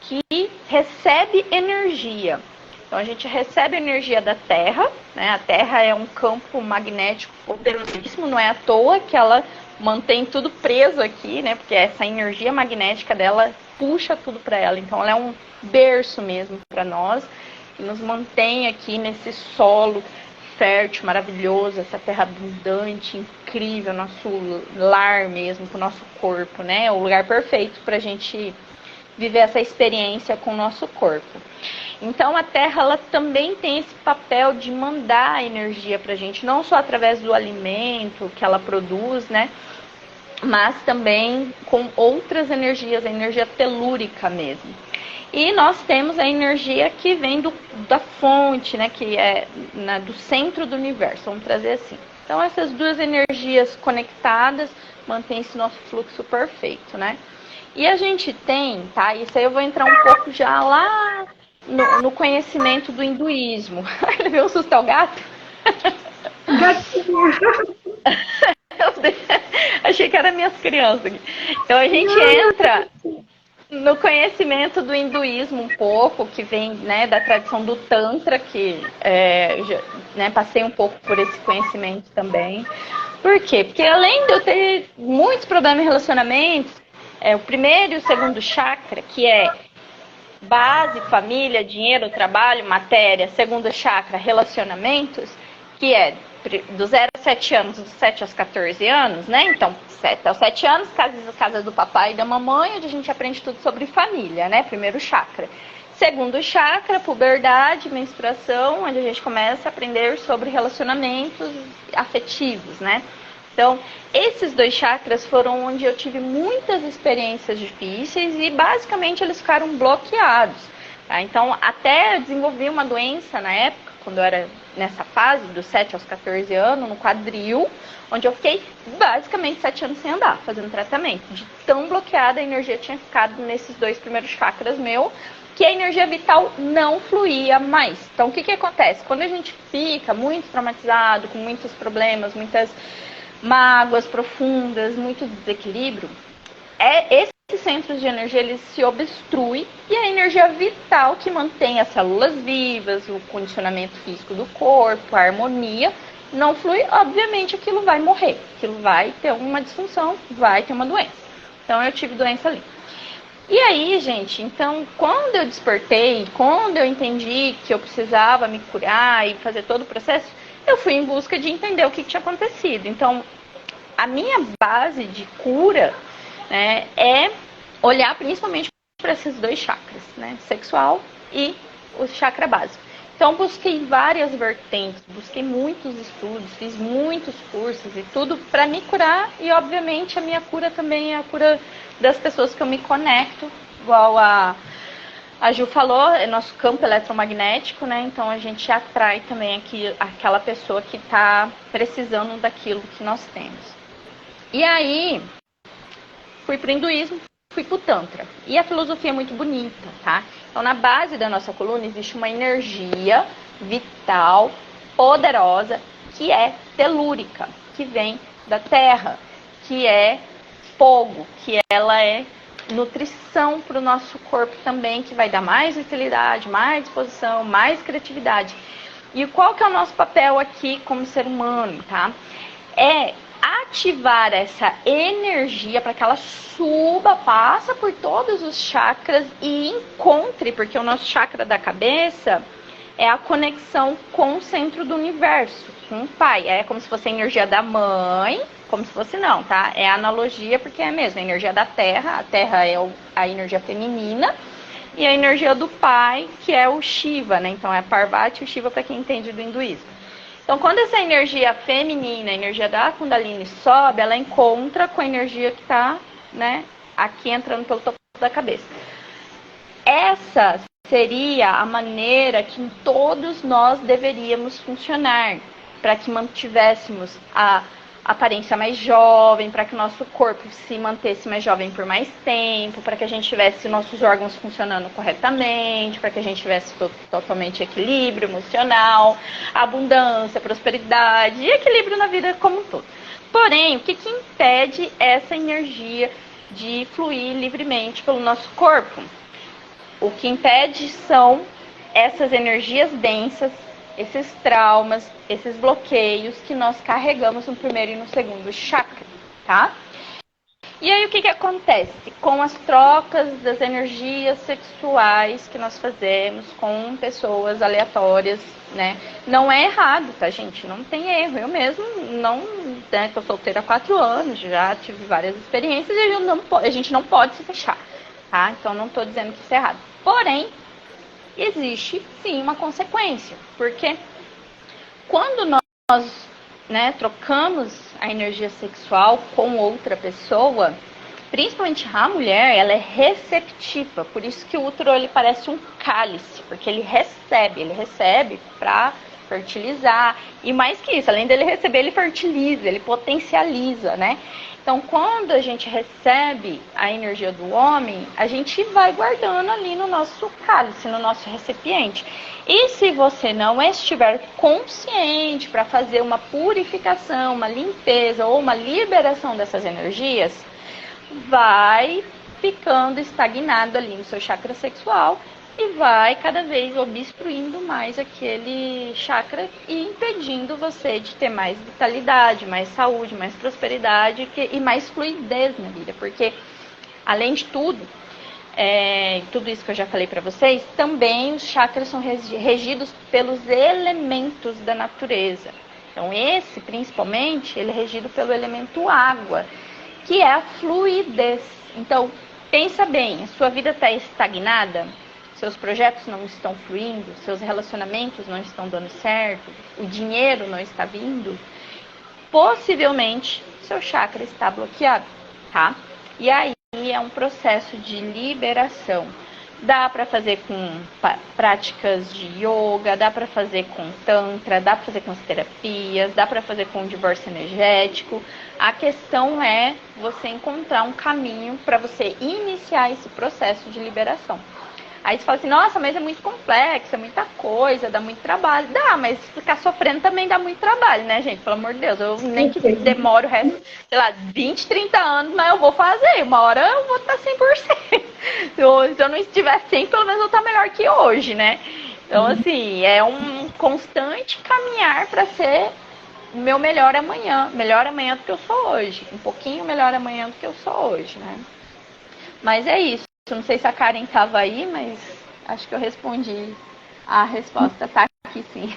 Que recebe energia. Então a gente recebe energia da Terra, né? A Terra é um campo magnético poderosíssimo, não é à toa que ela mantém tudo preso aqui, né? Porque essa energia magnética dela puxa tudo para ela. Então ela é um berço mesmo para nós, que nos mantém aqui nesse solo fértil, maravilhoso, essa terra abundante, incrível, nosso lar mesmo, para o nosso corpo, né? O lugar perfeito para a gente viver essa experiência com o nosso corpo. Então a Terra ela também tem esse papel de mandar energia para a gente, não só através do alimento que ela produz, né? Mas também com outras energias, a energia telúrica mesmo. E nós temos a energia que vem da fonte, né? Que é do centro do universo, vamos trazer assim. Então essas duas energias conectadas mantêm esse nosso fluxo perfeito, né? E a gente tem, tá? Isso aí eu vou entrar um pouco já lá no conhecimento do hinduísmo. Ele viu um susto ao gato? Gatinha. Achei que eram minhas crianças aqui. Então a gente entra no conhecimento do hinduísmo um pouco, que vem, né, da tradição do Tantra, que passei um pouco por esse conhecimento também. Por quê? Porque além de eu ter muitos problemas em relacionamentos, o primeiro e o segundo chakra, que é base, família, dinheiro, trabalho, matéria, segundo chakra, relacionamentos, que é do 0 a 7 anos, dos 7 aos 14 anos, né? Então, 7 aos 7 anos, casa do papai e da mamãe, onde a gente aprende tudo sobre família, né? Primeiro chakra. Segundo chakra, puberdade, menstruação, onde a gente começa a aprender sobre relacionamentos afetivos, né? Então, esses 2 chakras foram onde eu tive muitas experiências difíceis e, basicamente, eles ficaram bloqueados. Tá? Então, até eu desenvolvi uma doença na época, quando eu era nessa fase, dos 7 aos 14 anos, no quadril, onde eu fiquei, basicamente, 7 anos sem andar, fazendo tratamento. De tão bloqueada a energia tinha ficado nesses 2 primeiros chakras meu, que a energia vital não fluía mais. Então, o que acontece? Quando a gente fica muito traumatizado, com muitos problemas, muitas mágoas profundas, muito desequilíbrio, esses centros de energia eles se obstruem e a energia vital que mantém as células vivas, o condicionamento físico do corpo, a harmonia, não flui, obviamente aquilo vai morrer, aquilo vai ter uma disfunção, vai ter uma doença. Então eu tive doença ali. E aí, gente, então quando eu despertei, quando eu entendi que eu precisava me curar e fazer todo o processo, eu fui em busca de entender o que tinha acontecido. Então, a minha base de cura, né, é olhar principalmente para esses dois chakras, né, sexual e o chakra básico. Então, busquei várias vertentes, busquei muitos estudos, fiz muitos cursos e tudo para me curar. E, obviamente, a minha cura também é a cura das pessoas que eu me conecto, igual a Ju falou, é nosso campo eletromagnético, né? Então, a gente atrai também aquela pessoa que está precisando daquilo que nós temos. E aí, fui para o hinduísmo, fui para o tantra. E a filosofia é muito bonita, tá? Então, na base da nossa coluna existe uma energia vital, poderosa, que é telúrica, que vem da terra, que é fogo, que ela é nutrição para o nosso corpo também, que vai dar mais vitalidade, mais disposição, mais criatividade. E qual que é o nosso papel aqui como ser humano, tá? É ativar essa energia para que ela suba, passa por todos os chakras e encontre, porque o nosso chakra da cabeça é a conexão com o centro do universo, com o pai. É como se fosse a energia da mãe, como se fosse não, tá? É a analogia porque é mesmo, a energia da terra, a terra é a energia feminina, e a energia do pai, que é o Shiva, né? Então é Parvati e o Shiva para quem entende do hinduísmo. Então, quando essa energia feminina, a energia da Kundalini sobe, ela encontra com a energia que está, né, aqui entrando pelo topo da cabeça. Essa seria a maneira que todos nós deveríamos funcionar, para que mantivéssemos a aparência mais jovem, para que o nosso corpo se mantesse mais jovem por mais tempo, para que a gente tivesse nossos órgãos funcionando corretamente, para que a gente tivesse totalmente equilíbrio emocional, abundância, prosperidade e equilíbrio na vida como um todo. Porém, o que impede essa energia de fluir livremente pelo nosso corpo? O que impede são essas energias densas, esses traumas, esses bloqueios que nós carregamos no primeiro e no segundo chakra, tá? E aí o que acontece com as trocas das energias sexuais que nós fazemos com pessoas aleatórias, né? Não é errado, tá, gente? Não tem erro. Eu mesmo não, né, tô solteira há 4 anos, já tive várias experiências e a gente não pode se fechar, tá? Então não tô dizendo que isso é errado. Porém, existe sim uma consequência, porque quando nós, né, trocamos a energia sexual com outra pessoa, principalmente a mulher, ela é receptiva, por isso que o útero ele parece um cálice, porque ele recebe para fertilizar, e mais que isso, além dele receber, ele fertiliza, ele potencializa, né? Então, quando a gente recebe a energia do homem, a gente vai guardando ali no nosso cálice, no nosso recipiente. E se você não estiver consciente para fazer uma purificação, uma limpeza ou uma liberação dessas energias, vai ficando estagnado ali no seu chakra sexual e vai cada vez obstruindo mais aquele chakra e impedindo você de ter mais vitalidade, mais saúde, mais prosperidade e mais fluidez na vida. Porque, além de tudo, tudo isso que eu já falei para vocês, também os chakras são regidos pelos elementos da natureza. Então, esse, principalmente, ele é regido pelo elemento água, que é a fluidez. Então, pensa bem, a sua vida está estagnada? Seus projetos não estão fluindo, seus relacionamentos não estão dando certo, o dinheiro não está vindo, possivelmente seu chakra está bloqueado, tá? E aí é um processo de liberação. Dá para fazer com práticas de yoga, dá para fazer com tantra, dá para fazer com as terapias, dá para fazer com o divórcio energético. A questão é você encontrar um caminho para você iniciar esse processo de liberação. Aí você fala assim, nossa, mas é muito complexo, é muita coisa, dá muito trabalho. Dá, mas ficar sofrendo também dá muito trabalho, né, gente? Pelo amor de Deus, eu nem que demore o resto, sei lá, 20, 30 anos, mas eu vou fazer. Uma hora eu vou estar 100%. Se eu não estiver 100, pelo menos eu vou estar melhor que hoje, né? Então, assim, é um constante caminhar para ser o meu melhor amanhã do que eu sou hoje. Um pouquinho melhor amanhã do que eu sou hoje, né? Mas é isso. Não sei se a Karen estava aí, mas acho que eu respondi. A resposta tá aqui sim.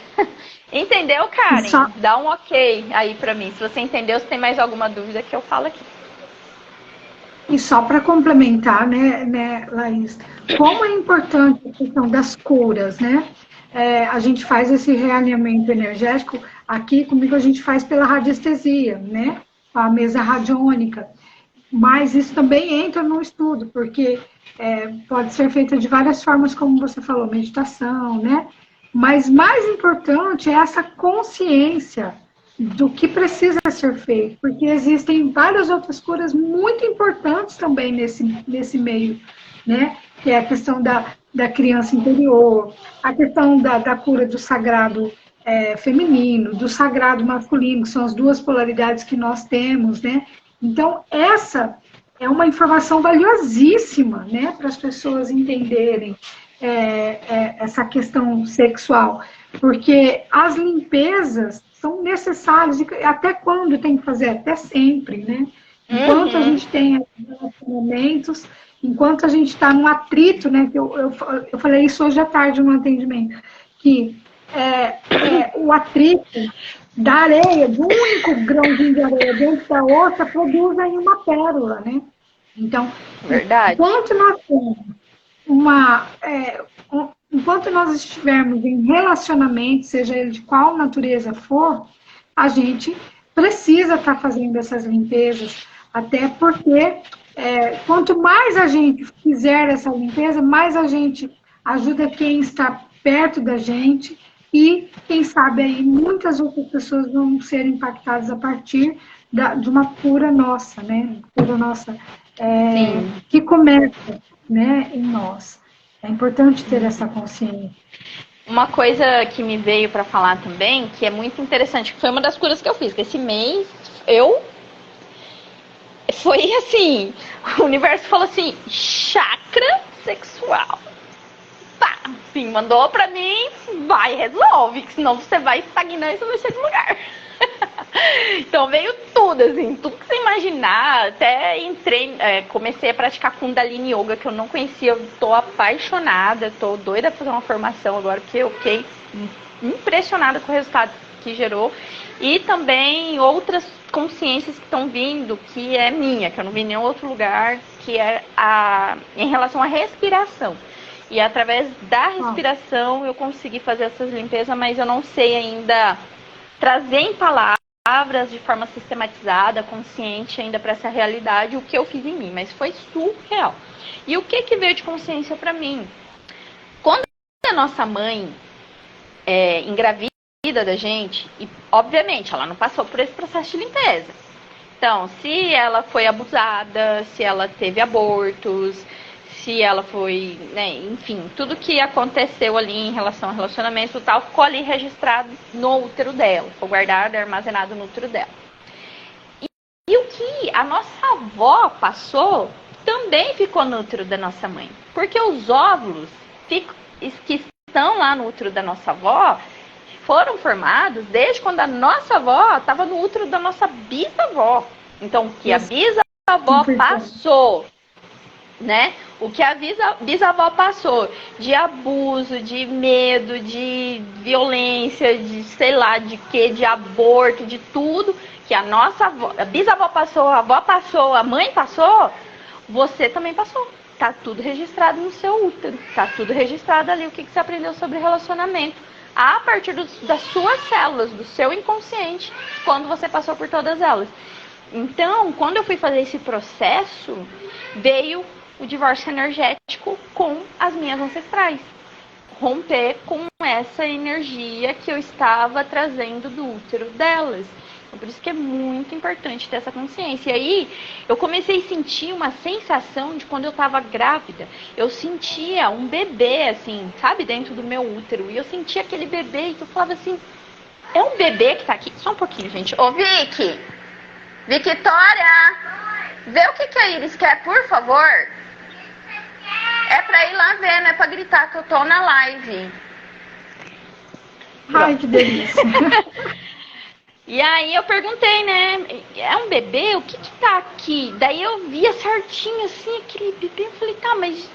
Entendeu, Karen? Dá um ok aí para mim. Se você entendeu, se tem mais alguma dúvida que eu falo aqui. E só para complementar, né, Laís, como é importante a questão das curas, né? A gente faz esse realinhamento energético, aqui comigo a gente faz pela radiestesia, né? A mesa radiônica. Mas isso também entra no estudo, porque pode ser feito de várias formas, como você falou, meditação, né? Mas mais importante é essa consciência do que precisa ser feito, porque existem várias outras curas muito importantes também nesse meio, né? Que é a questão da criança interior, a questão da cura do sagrado feminino, do sagrado masculino, que são as duas polaridades que nós temos, né? Então, essa é uma informação valiosíssima, né? Para as pessoas entenderem essa questão sexual, porque as limpezas são necessárias, até quando tem que fazer? Até sempre, né? Enquanto a gente tem relacionamentos, enquanto a gente está num atrito, né? Que eu falei isso hoje à tarde no atendimento, que o atrito da areia, do único grãozinho de areia dentro da outra, produz aí uma pérola, né? Então, verdade. Enquanto nós temos enquanto nós estivermos em relacionamento, seja ele de qual natureza for, a gente precisa estar fazendo essas limpezas, até porque quanto mais a gente fizer essa limpeza, mais a gente ajuda quem está perto da gente e, quem sabe, aí muitas outras pessoas vão ser impactadas a partir de uma cura nossa, né? Cura nossa que começa, né, em nós. É importante ter essa consciência. Uma coisa que me veio para falar também, que é muito interessante, que foi uma das curas que eu fiz, que esse mês foi assim, o universo falou assim, chakra sexual. Tá, sim, mandou pra mim, vai, resolve, que senão você vai estagnar e você vai sair do lugar. Então veio tudo, assim, tudo que você imaginar. Até entrei, comecei a praticar Kundalini Yoga, que eu não conhecia, eu tô apaixonada, tô doida pra fazer uma formação agora, porque eu fiquei impressionada com o resultado que gerou. E também outras consciências que estão vindo, que é minha, que eu não vi em nenhum outro lugar, que é em relação à respiração. E através da respiração eu consegui fazer essas limpezas, mas eu não sei ainda trazer em palavras de forma sistematizada, consciente ainda para essa realidade o que eu fiz em mim, mas foi surreal. E o que veio de consciência para mim? Quando a nossa mãe engravida da gente, e obviamente ela não passou por esse processo de limpeza. Então, se ela foi abusada, se ela teve abortos, se ela foi, né, enfim, tudo que aconteceu ali em relação ao relacionamento e tal, ficou ali registrado no útero dela, ficou guardado, armazenado no útero dela. E o que a nossa avó passou também ficou no útero da nossa mãe, porque os óvulos que estão lá no útero da nossa avó foram formados desde quando a nossa avó estava no útero da nossa bisavó. Então, o que a bisavó passou, né? O que a bisavó passou de abuso, de medo, de violência, de sei lá, de quê, de aborto, de tudo que a nossa avó, a bisavó passou, a avó passou, a mãe passou, você também passou. Tá tudo registrado no seu útero, tá tudo registrado ali o que você aprendeu sobre relacionamento a partir das suas células, do seu inconsciente, quando você passou por todas elas. Então, quando eu fui fazer esse processo, veio o divórcio energético com as minhas ancestrais. Romper com essa energia que eu estava trazendo do útero delas. Por isso que é muito importante ter essa consciência. E aí, eu comecei a sentir uma sensação de quando eu tava grávida. Eu sentia um bebê, assim, sabe, dentro do meu útero. E eu sentia aquele bebê e eu falava assim, é um bebê que tá aqui? Só um pouquinho, gente. Ô, Vicky! Victoria! Vê o que a Iris quer, por favor. É pra ir lá ver, não é pra gritar que eu tô na live. Ai, que delícia. E aí eu perguntei, né? É um bebê? O que tá aqui? Daí eu via certinho, assim, aquele bebê. Eu falei, tá, mas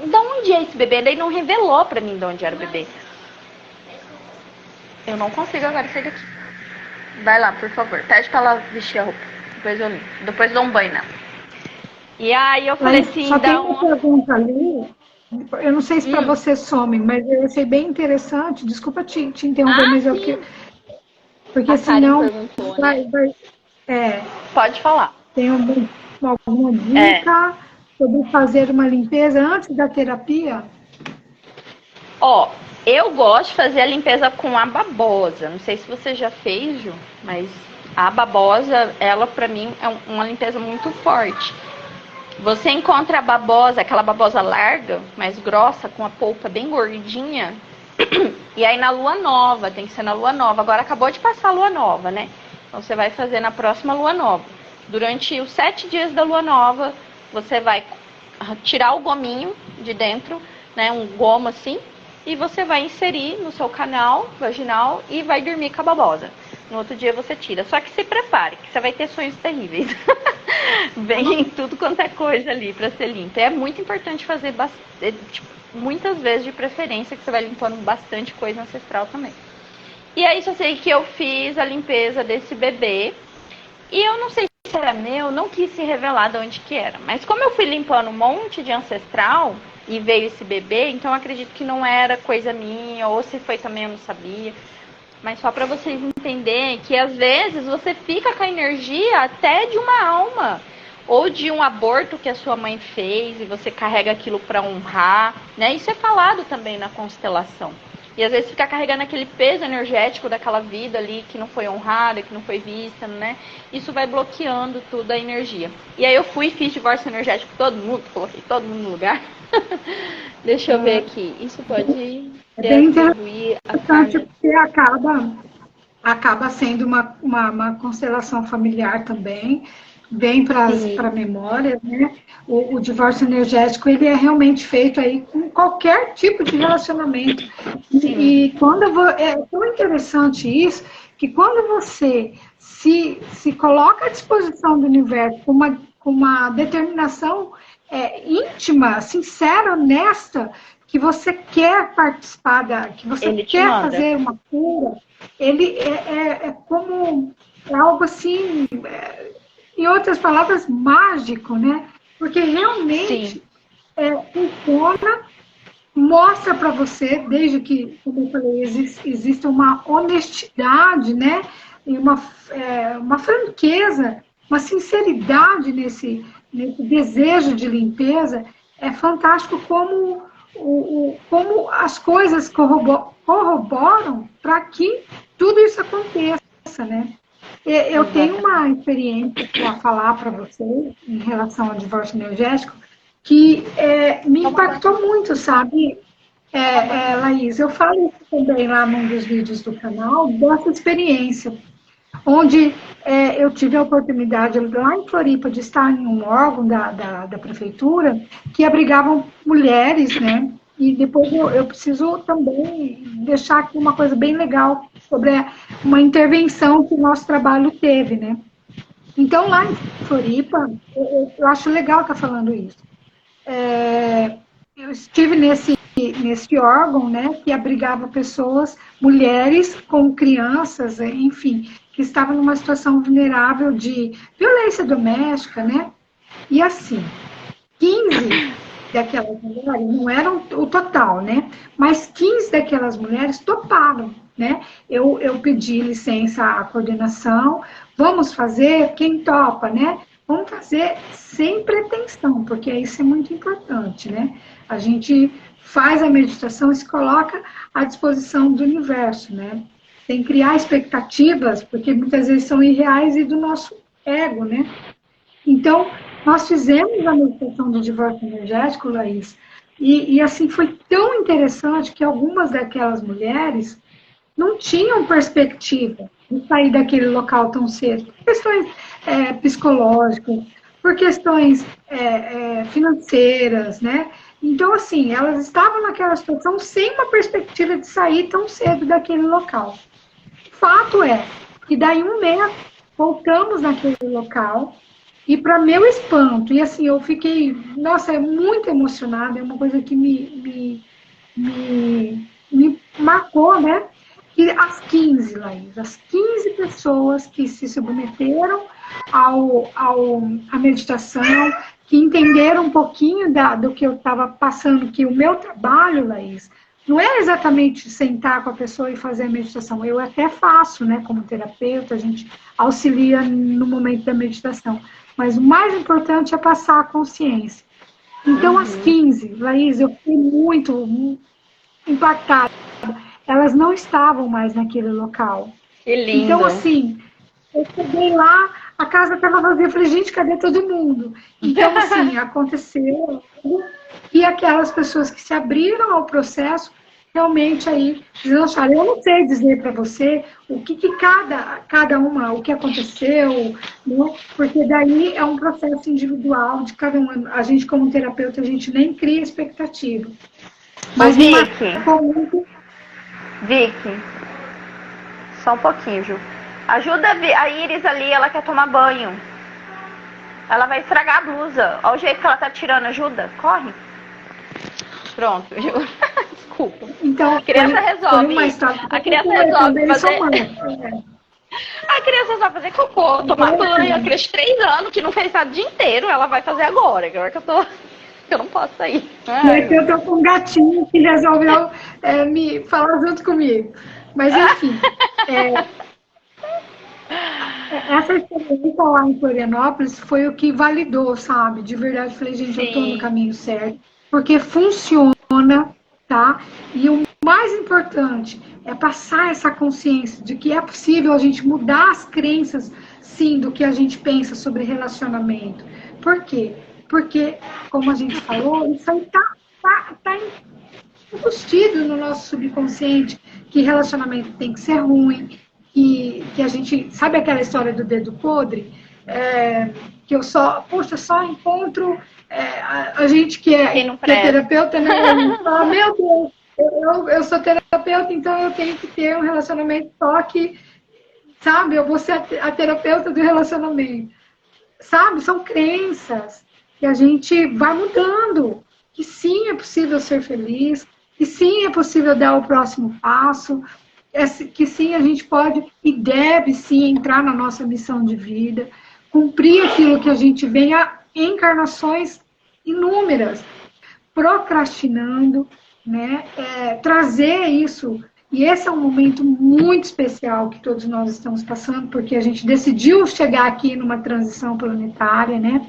de onde é esse bebê? Daí não revelou pra mim de onde era o bebê. Eu não consigo agora sair daqui. Vai lá, por favor. Pede pra ela vestir a roupa. Depois eu limpo. Depois eu dou um banho nela. E aí eu falei assim, só tem uma pergunta ali. Eu não sei se para você some, mas eu achei bem interessante. Desculpa te interromper, mas eu que. Porque a senão perguntou, né? É, pode falar. Tem alguma dica sobre fazer uma limpeza antes da terapia? Ó, eu gosto de fazer a limpeza com a babosa. Não sei se você já fez, Ju, mas a babosa, ela pra mim é uma limpeza muito forte. Você encontra a babosa, aquela babosa larga, mais grossa, com a polpa bem gordinha. E aí na lua nova, tem que ser na lua nova. Agora acabou de passar a lua nova, né? Então você vai fazer na próxima lua nova. Durante os 7 dias da lua nova, você vai tirar o gominho de dentro, né? Um gomo assim. E você vai inserir no seu canal vaginal e vai dormir com a babosa. No outro dia você tira. Só que se prepare, que você vai ter sonhos terríveis. Vem tudo quanto é coisa ali pra ser limpa. É muito importante fazer muitas vezes, de preferência, que você vai limpando bastante coisa ancestral também. E aí só sei que eu fiz a limpeza desse bebê. E eu não sei se era meu, não quis se revelar de onde que era. Mas como eu fui limpando um monte de ancestral e veio esse bebê, então eu acredito que não era coisa minha, ou se foi também eu não sabia. Mas só para vocês entenderem que às vezes você fica com a energia até de uma alma, ou de um aborto que a sua mãe fez e você carrega aquilo para honrar, né? Isso é falado também na constelação. E às vezes fica carregando aquele peso energético daquela vida ali que não foi honrada, que não foi vista, né? Isso vai bloqueando tudo a energia. E aí eu fui e fiz divórcio energético com todo mundo, coloquei todo mundo no lugar. Deixa eu ver aqui. Isso pode atribuir a karma. Porque acaba sendo uma constelação familiar também, bem para a memória, né? O divórcio energético, ele é realmente feito aí com qualquer tipo de relacionamento. E quando é tão interessante isso, que quando você se coloca à disposição do universo com uma determinação íntima, sincera, honesta, que você quer participar que você quer fazer uma cura, ele como algo assim, em outras palavras, mágico, né? Porque realmente funciona, mostra para você, desde que, como eu falei, existe uma honestidade, né? E uma franqueza, uma sinceridade nesse desejo de limpeza. É fantástico como as coisas corroboram para que tudo isso aconteça, né? Eu tenho uma experiência para falar para vocês em relação ao divórcio energético que me impactou muito, sabe, Laís? Eu falo isso também lá num dos vídeos do canal, dessa experiência, onde eu tive a oportunidade, lá em Floripa, de estar em um órgão da prefeitura que abrigavam mulheres, né? E depois eu preciso também deixar aqui uma coisa bem legal sobre uma intervenção que o nosso trabalho teve, né? Então, lá em Floripa, eu acho legal estar falando isso. Eu estive nesse órgão, né, que abrigava pessoas, mulheres com crianças, enfim, que estavam numa situação vulnerável de violência doméstica, né? E assim, 15 daquelas mulheres, não eram o total, né? Mas 15 daquelas mulheres toparam, né? Eu pedi licença à coordenação, vamos fazer, quem topa, né? Vamos fazer sem pretensão, porque isso é muito importante, né? A gente faz a meditação e se coloca à disposição do universo, né? sem criar expectativas, porque muitas vezes são irreais e do nosso ego, né? Então, nós fizemos a meditação do divórcio energético, Laís, e assim, foi tão interessante que algumas daquelas mulheres não tinham perspectiva de sair daquele local tão cedo, por questões psicológicas, por questões financeiras, né? Então, assim, elas estavam naquela situação sem uma perspectiva de sair tão cedo daquele local. Fato é que daí um mês voltamos naquele local e para meu espanto, e assim, eu fiquei, nossa, muito emocionada, é uma coisa que me marcou, né? E as 15, Laís, as 15 pessoas que se submeteram à meditação, que entenderam um pouquinho do que eu estava passando, que o meu trabalho, Laís, não é exatamente sentar com a pessoa e fazer a meditação. Eu até faço, né, como terapeuta, a gente auxilia no momento da meditação. Mas o mais importante é passar a consciência. Então, às 15, Laís, eu fiquei muito impactada. Elas não estavam mais naquele local. Que lindo. Então, assim, eu cheguei lá, a casa estava vazia. Eu falei, gente, cadê todo mundo? Então, assim, aconteceu. E aquelas pessoas que se abriram ao processo, realmente aí deslancharam. Eu não sei dizer para você o que cada uma, o que aconteceu, né? Porque daí é um processo individual de cada uma. A gente, como terapeuta, a gente nem cria expectativa. Mas Vicky, só um pouquinho, Ju. Ajuda a Iris ali, ela quer tomar banho. Ela vai estragar a blusa. Olha o jeito que ela tá tirando, ajuda. Corre. Pronto, Ju. Desculpa. Então, a criança resolve. A criança resolve fazer. A criança só fazer cocô, tomar banho. A criança de 3 anos que não fez nada o dia inteiro, ela vai fazer agora. Agora que eu não posso sair. Eu tô com um gatinho que resolveu me falar junto comigo. Mas, enfim. Essa experiência lá em Florianópolis foi o que validou, sabe? De verdade, eu falei, gente, eu tô no caminho certo. Porque funciona, tá? E o mais importante é passar essa consciência de que é possível a gente mudar as crenças, sim, do que a gente pensa sobre relacionamento. Por quê? Porque, como a gente falou, isso aí tá embutido no nosso subconsciente, que relacionamento tem que ser ruim, que a gente... Sabe aquela história do dedo podre? Que eu só encontro a gente que é terapeuta, né? Fala, meu Deus, eu sou terapeuta, então eu tenho que ter um relacionamento só que, sabe, eu vou ser a terapeuta do relacionamento. Sabe, são crenças que a gente vai mudando, que sim, é possível ser feliz, que sim, é possível dar o próximo passo, que sim, a gente pode e deve sim entrar na nossa missão de vida, cumprir aquilo que a gente vem a encarnações inúmeras, procrastinando, né? Trazer isso. E esse é um momento muito especial que todos nós estamos passando, porque a gente decidiu chegar aqui numa transição planetária, né?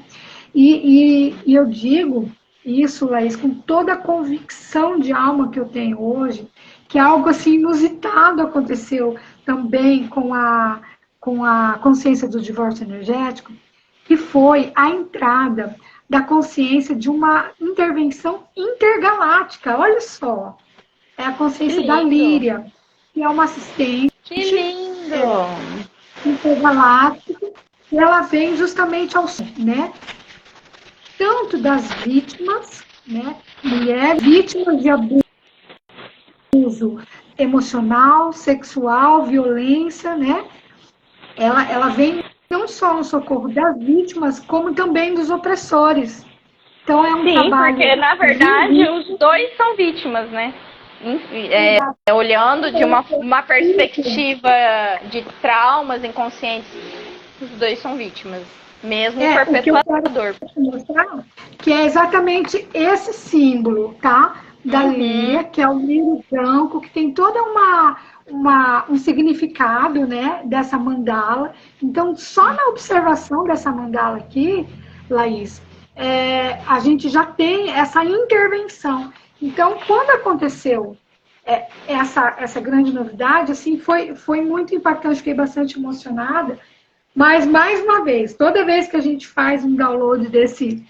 E eu digo isso, Laís, com toda a convicção de alma que eu tenho hoje, que algo assim inusitado aconteceu também com a consciência do divórcio energético, que foi a entrada da consciência de uma intervenção intergaláctica. Olha só, é a consciência da Líria, que é uma assistente. Que lindo! Intergaláctica, e ela vem justamente ao som, né? Tanto das vítimas, né? Mulheres vítimas de abuso emocional, sexual, violência, né? Ela vem não só no socorro das vítimas, como também dos opressores. Então é um trabalho... porque na verdade os dois são vítimas, né? Olhando de uma perspectiva de traumas inconscientes, os dois são vítimas. Mesmo o perpetuador. O que eu quero mostrar que é exatamente esse símbolo, tá? Da Líria, que é o lírio branco, que tem toda um significado, né? Dessa mandala. Então, só na observação dessa mandala aqui, Laís, a gente já tem essa intervenção. Então, quando aconteceu essa grande novidade, assim, foi muito impactante, fiquei bastante emocionada. Mas, mais uma vez, toda vez que a gente faz um download desse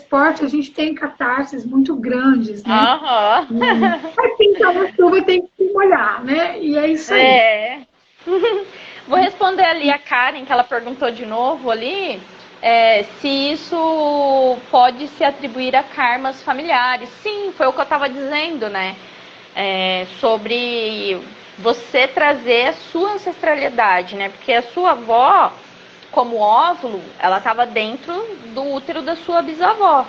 porte, a gente tem catarses muito grandes, né? Aham. Mas pintar na chuva tem que se molhar, né? E é isso aí. É. Vou responder ali a Karen, que ela perguntou de novo ali, se isso pode se atribuir a karmas familiares. Sim, foi o que eu estava dizendo, né? Sobre você trazer a sua ancestralidade, né? Porque a sua avó, como óvulo, ela estava dentro do útero da sua bisavó,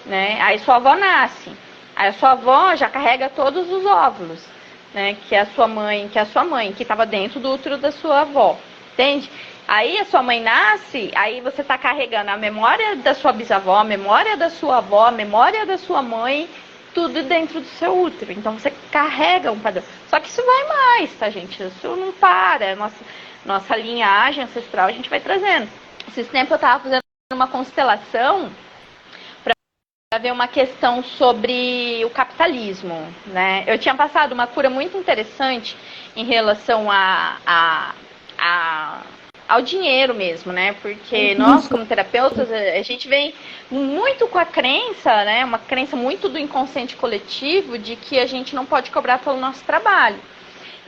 né? Aí sua avó nasce. Aí a sua avó já carrega todos os óvulos, né? Que é a sua mãe, que estava dentro do útero da sua avó, entende? Aí a sua mãe nasce, aí você está carregando a memória da sua bisavó, a memória da sua avó, a memória da sua mãe, tudo dentro do seu útero. Então você carrega um padrão. Só que isso vai mais, tá, gente? Isso não para. Nossa linhagem ancestral a gente vai trazendo. Esses tempos eu estava fazendo uma constelação para ver uma questão sobre o capitalismo, né? Eu tinha passado uma cura muito interessante em relação ao dinheiro mesmo, né? Porque nós, como terapeutas, a gente vem muito com a crença, né? Uma crença muito do inconsciente coletivo de que a gente não pode cobrar pelo nosso trabalho.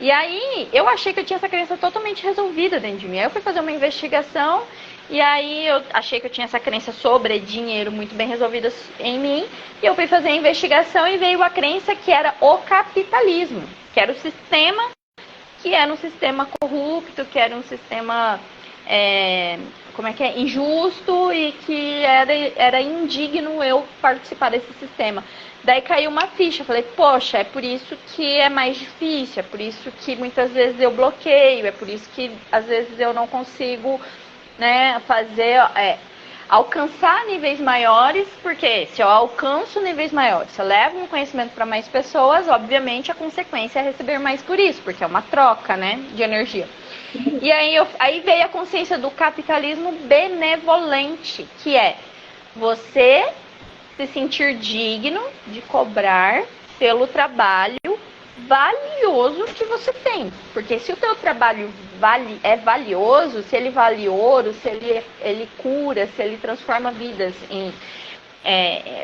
E aí, eu achei que eu tinha essa crença totalmente resolvida dentro de mim. Aí eu fui fazer uma investigação e aí eu achei que eu tinha essa crença sobre dinheiro muito bem resolvida em mim. E eu fui fazer a investigação e veio a crença que era o capitalismo, que era o sistema, que era um sistema corrupto, que era um sistema injusto e que era indigno eu participar desse sistema. Daí caiu uma ficha, falei, poxa, é por isso que é mais difícil, é por isso que muitas vezes eu bloqueio, é por isso que às vezes eu não consigo, né, alcançar níveis maiores, porque se eu alcanço níveis maiores, se eu levo um conhecimento para mais pessoas, obviamente a consequência é receber mais por isso, porque é uma troca, né, de energia. E aí veio a consciência do capitalismo benevolente, que é você se sentir digno de cobrar pelo trabalho valioso que você tem. Porque se o teu trabalho é valioso, se ele vale ouro, se ele cura, se ele transforma vidas em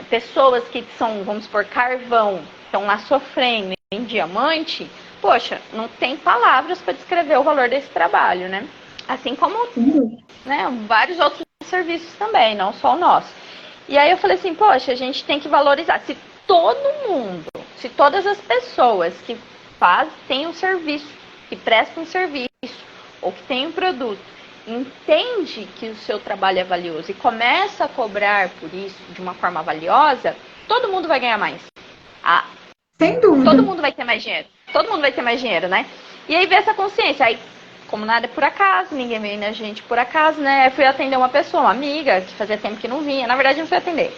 pessoas que são, vamos supor, carvão, estão lá sofrendo em diamante, poxa, não tem palavras para descrever o valor desse trabalho, né? Assim como, né, vários outros serviços também, não só o nosso. E aí eu falei assim, poxa, a gente tem que valorizar. Se todo mundo, se todas as pessoas que têm um serviço, que prestam um serviço, ou que têm um produto, entende que o seu trabalho é valioso e começa a cobrar por isso de uma forma valiosa, todo mundo vai ganhar mais. Sem dúvida. Todo mundo vai ter mais dinheiro. Todo mundo vai ter mais dinheiro, né? E aí vem essa consciência. Aí, como nada é por acaso, ninguém vem na gente por acaso, né? Eu fui atender uma pessoa, uma amiga, que fazia tempo que não vinha. Na verdade, eu não fui atender.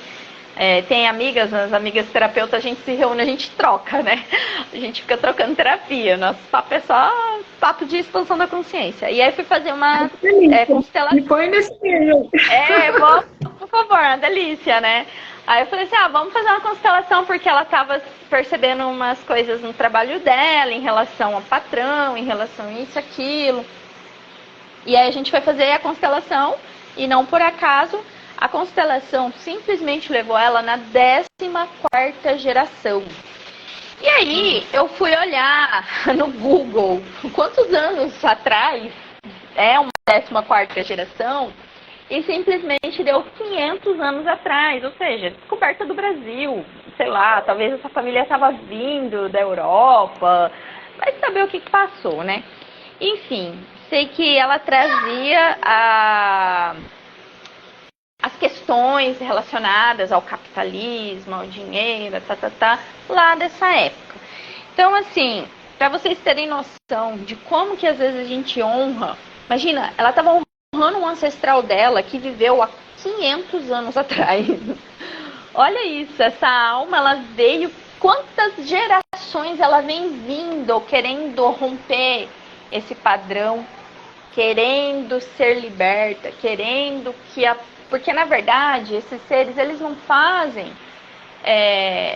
Tem amigas, as amigas terapeutas, a gente se reúne, a gente troca, né? A gente fica trocando terapia. Nosso papo é só papo de expansão da consciência. E aí fui fazer uma constelação. Me põe nesse meio. Por favor, uma delícia, né? Aí eu falei assim, vamos fazer uma constelação, porque ela estava percebendo umas coisas no trabalho dela, em relação ao patrão, em relação a isso, aquilo. E aí a gente foi fazer a constelação, e não por acaso, a constelação simplesmente levou ela na 14ª geração. E aí eu fui olhar no Google, quantos anos atrás é uma 14ª geração, e simplesmente deu 500 anos atrás, ou seja, descoberta do Brasil, sei lá, talvez essa família estava vindo da Europa, vai saber o que passou, né? Enfim, sei que ela trazia as questões relacionadas ao capitalismo, ao dinheiro, lá dessa época. Então, assim, para vocês terem noção de como que às vezes a gente honra, imagina, ela estava honrando um ancestral dela que viveu há 500 anos atrás. Olha isso, essa alma, ela veio, quantas gerações ela vem vindo, querendo romper esse padrão, querendo ser liberta, querendo que porque na verdade esses seres, eles não fazem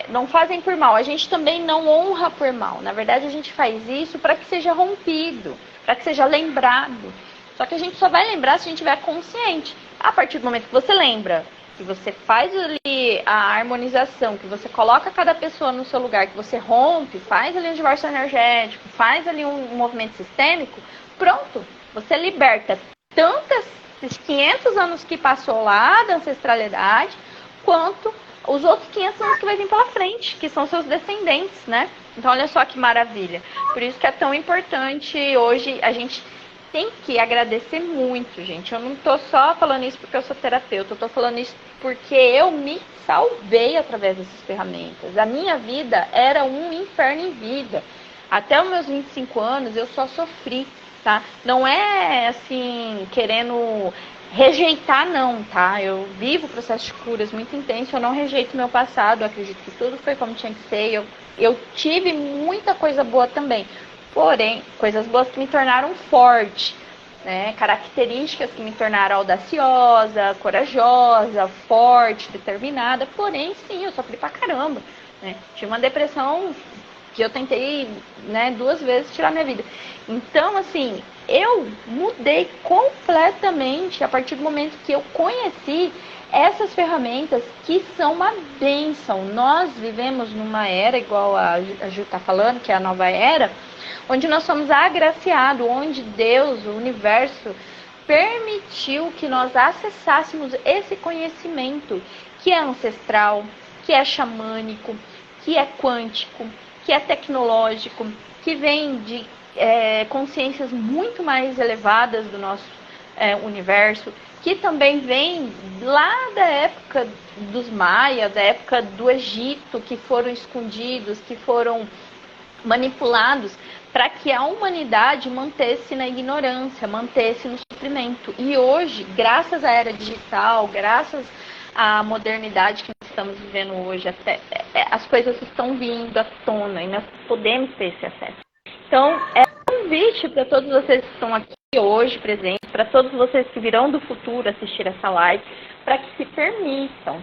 não fazem por mal. A gente também não honra por mal. Na verdade, a gente faz isso para que seja rompido, para que seja lembrado. Só que a gente só vai lembrar se a gente estiver consciente. A partir do momento que você lembra, que você faz ali a harmonização, que você coloca cada pessoa no seu lugar, que você rompe, faz ali um divórcio energético, faz ali um movimento sistêmico, pronto, você liberta tantos 500 anos que passou lá da ancestralidade, quanto os outros 500 anos que vai vir pela frente, que são seus descendentes, né? Então, olha só que maravilha. Por isso que é tão importante hoje, a gente tem que agradecer muito, gente. Eu não tô só falando isso porque eu sou terapeuta, eu tô falando isso porque eu me salvei através dessas ferramentas. A minha vida era um inferno em vida. Até os meus 25 anos, eu só sofri, tá? Não é, assim, querendo rejeitar, não, tá? Eu vivo processo de curas muito intenso, eu não rejeito meu passado, eu acredito que tudo foi como tinha que ser, eu tive muita coisa boa também, porém, coisas boas que me tornaram forte, né? Características que me tornaram audaciosa, corajosa, forte, determinada, porém, sim, eu sofri pra caramba, né? Tive uma depressão que eu tentei, né, 2 vezes tirar minha vida. Então, assim, eu mudei completamente a partir do momento que eu conheci essas ferramentas que são uma bênção. Nós vivemos numa era, igual a Ju está falando, que é a nova era, onde nós somos agraciados, onde Deus, o universo, permitiu que nós acessássemos esse conhecimento que é ancestral, que é xamânico, que é quântico, que é tecnológico, que vem de consciências muito mais elevadas do nosso universo, que também vem lá da época dos maias, da época do Egito, que foram escondidos, que foram manipulados para que a humanidade mantesse na ignorância, mantesse no sofrimento. E hoje, graças à era digital, graças à modernidade que nós estamos vivendo hoje, as coisas estão vindo à tona e nós podemos ter esse acesso. Então, é um convite para todos vocês que estão aqui hoje presentes, para todos vocês que virão do futuro assistir essa live, para que se permitam,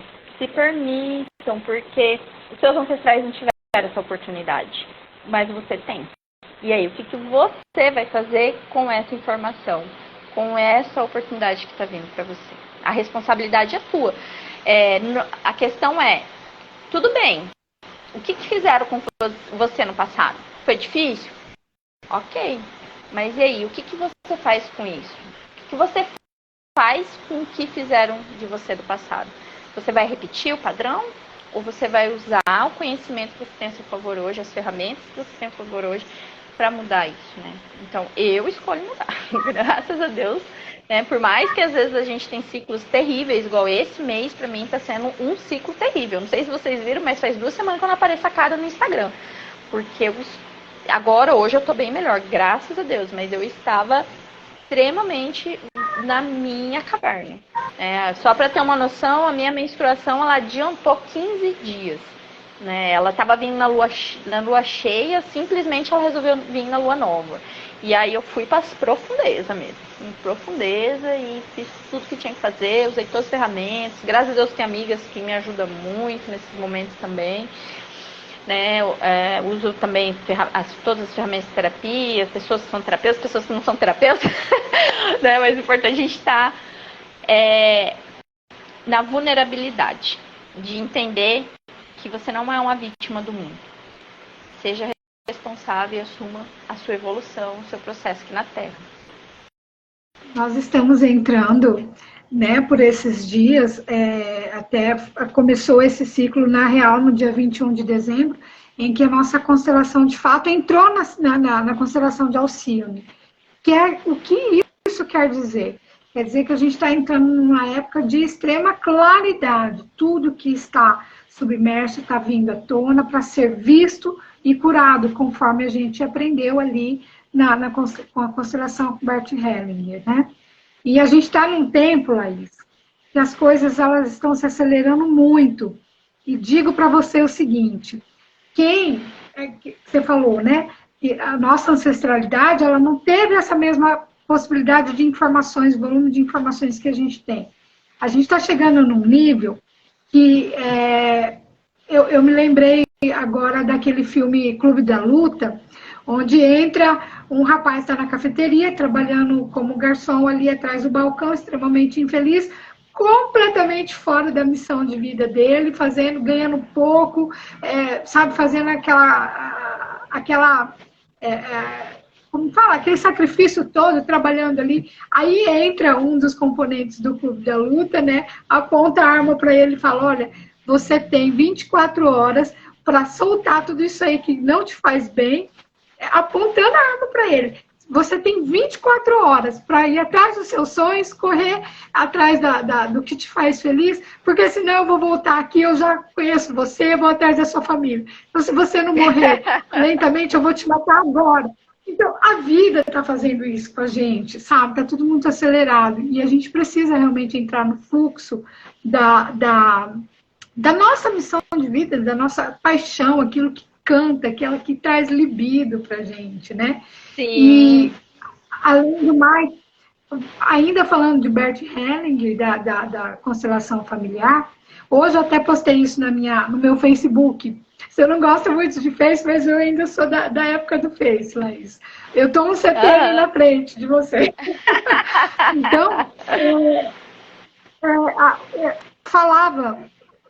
porque os seus ancestrais não tiveram essa oportunidade, mas você tem. E aí, o que você vai fazer com essa informação, com essa oportunidade que está vindo para você? A responsabilidade é tua. A questão é, tudo bem, o que fizeram com você no passado? Foi difícil? Ok, mas e aí, o que você faz com isso? O que você faz com o que fizeram de você do passado? Você vai repetir o padrão? Ou você vai usar o conhecimento que você tem a seu favor hoje, as ferramentas que você tem a favor hoje, para mudar isso, né? Então, eu escolho mudar, graças a Deus, né? Por mais que às vezes a gente tem ciclos terríveis, igual esse mês, para mim, está sendo um ciclo terrível. Não sei se vocês viram, mas faz 2 semanas que eu não apareço a cara no Instagram. Porque agora, hoje, eu tô bem melhor, graças a Deus, mas eu estava extremamente na minha caverna. Só para ter uma noção, a minha menstruação, ela adiantou 15 dias. Né? Ela estava vindo na lua cheia, simplesmente ela resolveu vir na lua nova. E aí eu fui para as profundezas mesmo. Em profundeza, e fiz tudo que tinha que fazer, usei todas as ferramentas. Graças a Deus tem amigas que me ajudam muito nesses momentos também. Né? Uso também todas as ferramentas de terapia, pessoas que são terapeutas, pessoas que não são terapeutas. Né? Mas o importante é a gente estar na vulnerabilidade, de entender que você não é uma vítima do mundo. Seja responsável e assuma a sua evolução, o seu processo aqui na Terra. Nós estamos entrando, né, por esses dias, até começou esse ciclo, na real, no dia 21 de dezembro, em que a nossa constelação, de fato, entrou na constelação de Alcione. O que isso quer dizer? Quer dizer que a gente está entrando numa época de extrema claridade. Tudo que está submerso está vindo à tona para ser visto e curado, conforme a gente aprendeu ali com a constelação Bert Hellinger, né? E a gente está num tempo, Laís, que as coisas elas estão se acelerando muito. E digo para você o seguinte, você falou, né? Que a nossa ancestralidade, ela não teve essa mesma possibilidade de informações, volume de informações que a gente tem. A gente está chegando num nível que eu me lembrei agora daquele filme Clube da Luta, onde entra um rapaz está na cafeteria, trabalhando como garçom ali atrás do balcão, extremamente infeliz, completamente fora da missão de vida dele, ganhando pouco, sabe, fazendo como fala, aquele sacrifício todo, trabalhando ali. Aí entra um dos componentes do Clube da Luta, né? Aponta a arma para ele e fala: olha, você tem 24 horas para soltar tudo isso aí que não te faz bem, apontando a arma para ele. Você tem 24 horas para ir atrás dos seus sonhos, correr atrás do que te faz feliz, porque senão eu vou voltar aqui, eu já conheço você, vou atrás da sua família. Então, se você não morrer lentamente, eu vou te matar agora. Então, a vida está fazendo isso com a gente, sabe? Está tudo muito acelerado. E a gente precisa realmente entrar no fluxo da nossa missão de vida, da nossa paixão, aquilo que canta, aquela que traz libido para a gente, né? Sim. E, além do mais, ainda falando de Bert Hellinger, da constelação familiar, hoje eu até postei isso no meu Facebook. Você não gosta muito de Face, mas eu ainda sou da época do Face, Laís. Eu estou um CTM na frente de você. Então, falava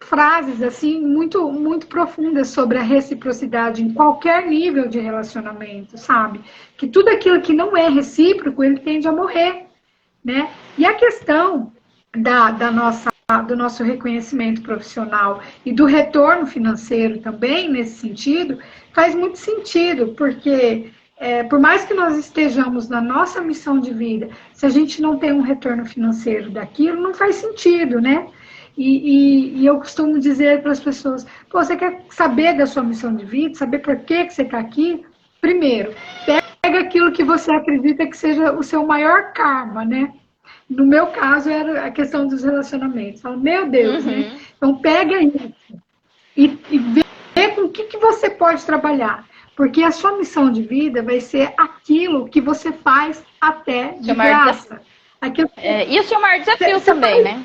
frases assim muito muito profundas sobre a reciprocidade em qualquer nível de relacionamento, sabe? Que tudo aquilo que não é recíproco, ele tende a morrer, né? E a questão do nosso reconhecimento profissional e do retorno financeiro também, nesse sentido, faz muito sentido, porque por mais que nós estejamos na nossa missão de vida, se a gente não tem um retorno financeiro daquilo, não faz sentido, né? E eu costumo dizer para as pessoas: pô, você quer saber da sua missão de vida, saber por que você está aqui? Primeiro, pega aquilo que você acredita que seja o seu maior karma, né? No meu caso, era a questão dos relacionamentos. Fala, meu Deus, né? Então, pega isso e vê com o que você pode trabalhar. Porque a sua missão de vida vai ser aquilo que você faz até de graça. E o seu maior desafio também, né?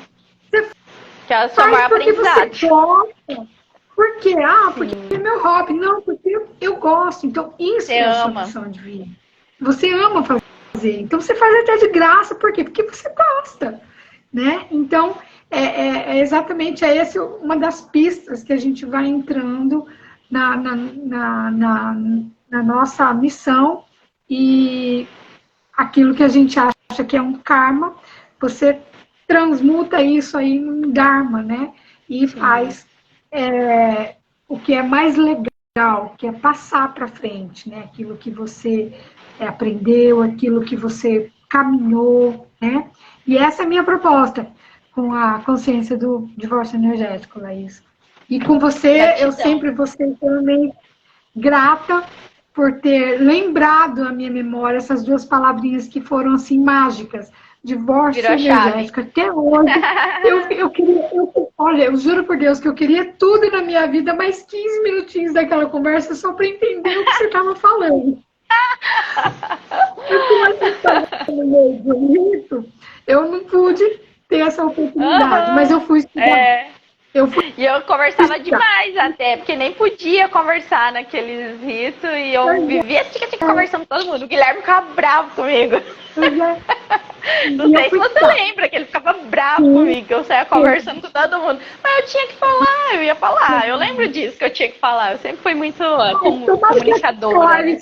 Que é o seu maior aprendizado. Você gosta. Por quê? Porque é meu hobby. Não, porque eu gosto. Então, isso é a sua missão de vida. Você ama fazer. Então, você faz até de graça. Por quê? Porque você gosta. Né? Então, exatamente essa uma das pistas que a gente vai entrando na nossa missão. E aquilo que a gente acha que é um karma, você transmuta isso aí em Dharma, né? E faz o que é mais legal, que é passar para frente, né? Aquilo que você aprendeu, aquilo que você caminhou, né? E essa é a minha proposta com a consciência do divórcio energético, Laís. E com você, Gratidão. Eu sempre vou ser extremamente grata por ter lembrado a minha memória essas duas palavrinhas que foram assim mágicas. Divórcio energético. Até hoje, olha, eu juro por Deus que eu queria tudo na minha vida, mais 15 minutinhos daquela conversa só para entender o que você estava falando. No meio do rito, eu não pude ter essa oportunidade, mas eu fui estudar. E eu conversava demais até, porque nem podia conversar naqueles ritos, e eu vivia conversando com todo mundo. O Guilherme ficava bravo comigo. Não sei se você lembra que ele ficava bravo comigo, que eu saía conversando com todo mundo. Mas eu tinha que falar, eu ia falar. Eu lembro disso, que eu tinha que falar. Eu sempre fui muito comunicadora. Né?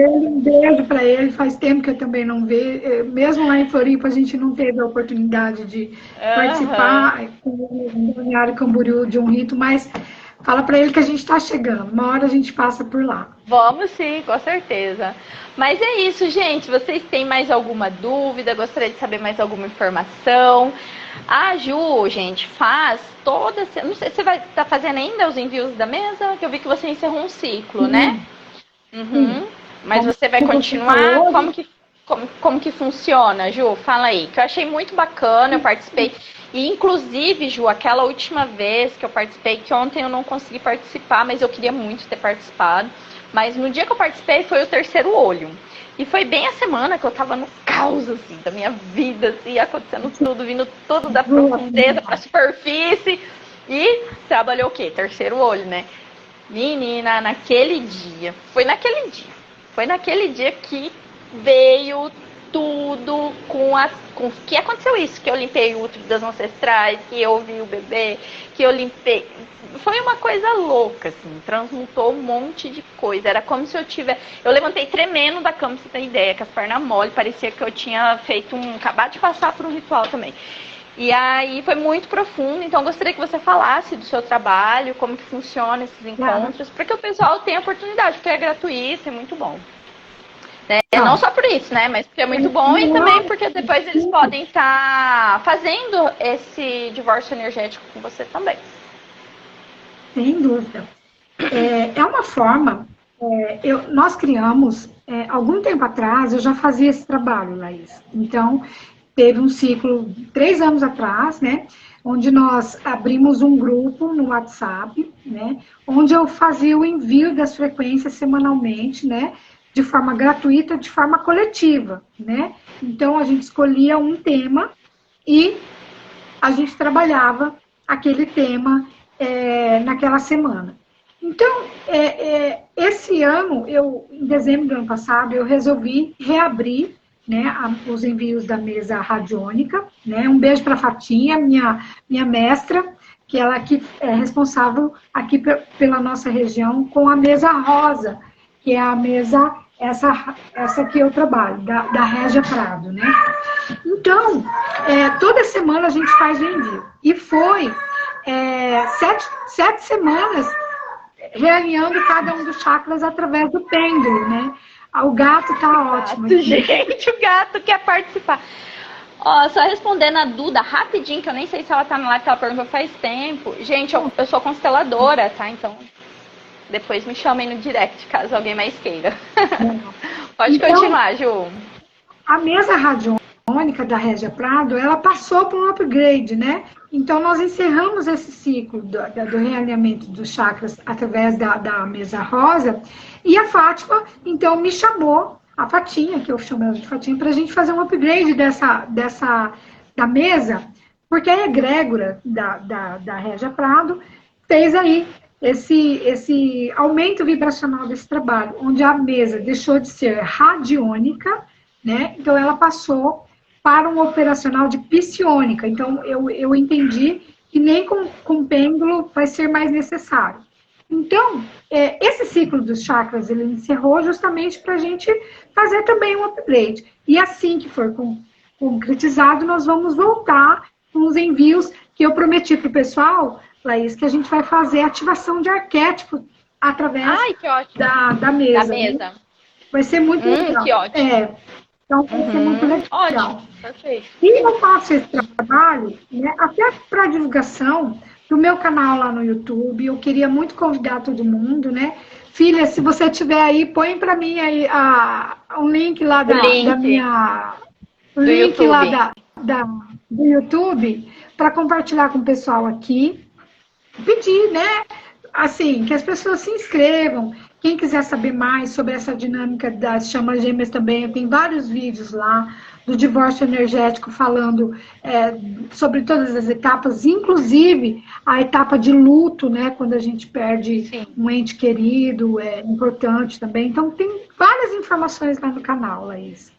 Um beijo pra ele. Faz tempo que eu também não vejo. Mesmo lá em Floripa, a gente não teve a oportunidade de participar com o Balneário Camboriú de um rito, mas fala pra ele que a gente tá chegando. Uma hora a gente passa por lá. Vamos sim, com certeza. Mas é isso, gente. Vocês têm mais alguma dúvida? Gostaria de saber mais alguma informação? A Ju, gente, faz toda... Não sei se você vai estar fazendo ainda os envios da mesa, que eu vi que você encerrou um ciclo, né? Mas você vai continuar? Como que funciona, Ju? Fala aí. Que eu achei muito bacana, eu participei. E, inclusive, Ju, aquela última vez que eu participei, que ontem eu não consegui participar, mas eu queria muito ter participado. Mas no dia que eu participei foi o terceiro olho. E foi bem a semana que eu tava no caos, assim, da minha vida, assim, acontecendo tudo, vindo tudo da profundeza pra superfície. E trabalhou o quê? Terceiro olho, né? Menina, foi naquele dia que veio tudo com que aconteceu isso, que eu limpei o útero das ancestrais, que eu vi o bebê, que eu limpei. Foi uma coisa louca, assim, transmutou um monte de coisa. Era como se eu levantei tremendo da cama, pra você ter ideia, com as pernas mole, parecia que eu tinha acabado de passar por um ritual também. E aí foi muito profundo, então eu gostaria que você falasse do seu trabalho, como que funciona esses encontros, para que o pessoal tenha oportunidade, porque é gratuito, é muito bom. Né? Não só por isso, né? Mas porque é muito bom e também porque depois eles podem estar fazendo esse divórcio energético com você também. Sem dúvida. É uma forma, nós criamos, algum tempo atrás, eu já fazia esse trabalho, Laís. Então, teve um ciclo, 3 anos atrás, né, onde nós abrimos um grupo no WhatsApp, né, onde eu fazia o envio das frequências semanalmente, né, de forma gratuita, de forma coletiva, né. Então, a gente escolhia um tema e a gente trabalhava aquele tema naquela semana. Então, esse ano, em dezembro do ano passado, eu resolvi reabrir, né, os envios da mesa radiônica, né, um beijo para a Fatinha, minha mestra, que ela aqui é responsável aqui pela nossa região com a mesa rosa, que é a mesa, essa que eu trabalho, da Régia Prado, né. Então, toda semana a gente faz o envio. E foi 7 semanas realinhando cada um dos chakras através do pêndulo, né? O gato tá ótimo. Gente, o gato quer participar. Ó, só respondendo a Duda rapidinho, que eu nem sei se ela tá na live, que ela perguntou faz tempo. Gente, eu sou consteladora, tá? Então, depois me chamem no direct, caso alguém mais queira. Pode continuar, Ju. A mesa radiônica da Régia Prado, ela passou por um upgrade, né? Então, nós encerramos esse ciclo do realinhamento dos chakras através da mesa rosa, e a Fátima, então, me chamou, a Fatinha, que eu chamo ela de Fatinha, para a gente fazer um upgrade da mesa, porque a egrégora da Régia Prado fez aí esse aumento vibracional desse trabalho, onde a mesa deixou de ser radiônica, né? Então, ela passou para um operacional de psiônica. Então, eu entendi que nem com pêndulo vai ser mais necessário. Então, esse ciclo dos chakras, ele encerrou justamente para a gente fazer também um upgrade. E assim que for concretizado, nós vamos voltar com os envios que eu prometi para o pessoal, Laís, que a gente vai fazer ativação de arquétipo através da mesa. Da mesa. Né? Vai ser muito legal. Que ótimo. Então, vai ser muito legal. Ótimo, perfeito. E eu faço esse trabalho, né, até para divulgação do meu canal lá no YouTube. Eu queria muito convidar todo mundo, né? Filha, se você tiver aí, põe para mim aí um link lá da minha... O link YouTube. Lá do YouTube para compartilhar com o pessoal aqui. Pedir, né? Assim, que as pessoas se inscrevam. Quem quiser saber mais sobre essa dinâmica das chamas gêmeas também, eu tenho vários vídeos lá do divórcio energético falando sobre todas as etapas, inclusive a etapa de luto, né? Quando a gente perde um ente querido, é importante também. Então, tem várias informações lá no canal, Laís.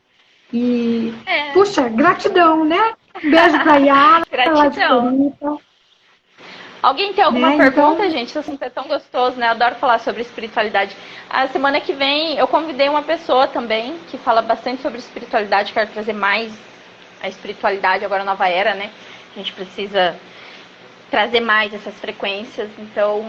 E, puxa, gratidão, né? Um beijo pra Yara. Gratidão. Alguém tem alguma pergunta, gente? Isso assim, é tão gostoso, né? Eu adoro falar sobre espiritualidade. A semana que vem eu convidei uma pessoa também que fala bastante sobre espiritualidade. Quero trazer mais a espiritualidade agora, nova era, né? A gente precisa trazer mais essas frequências. Então,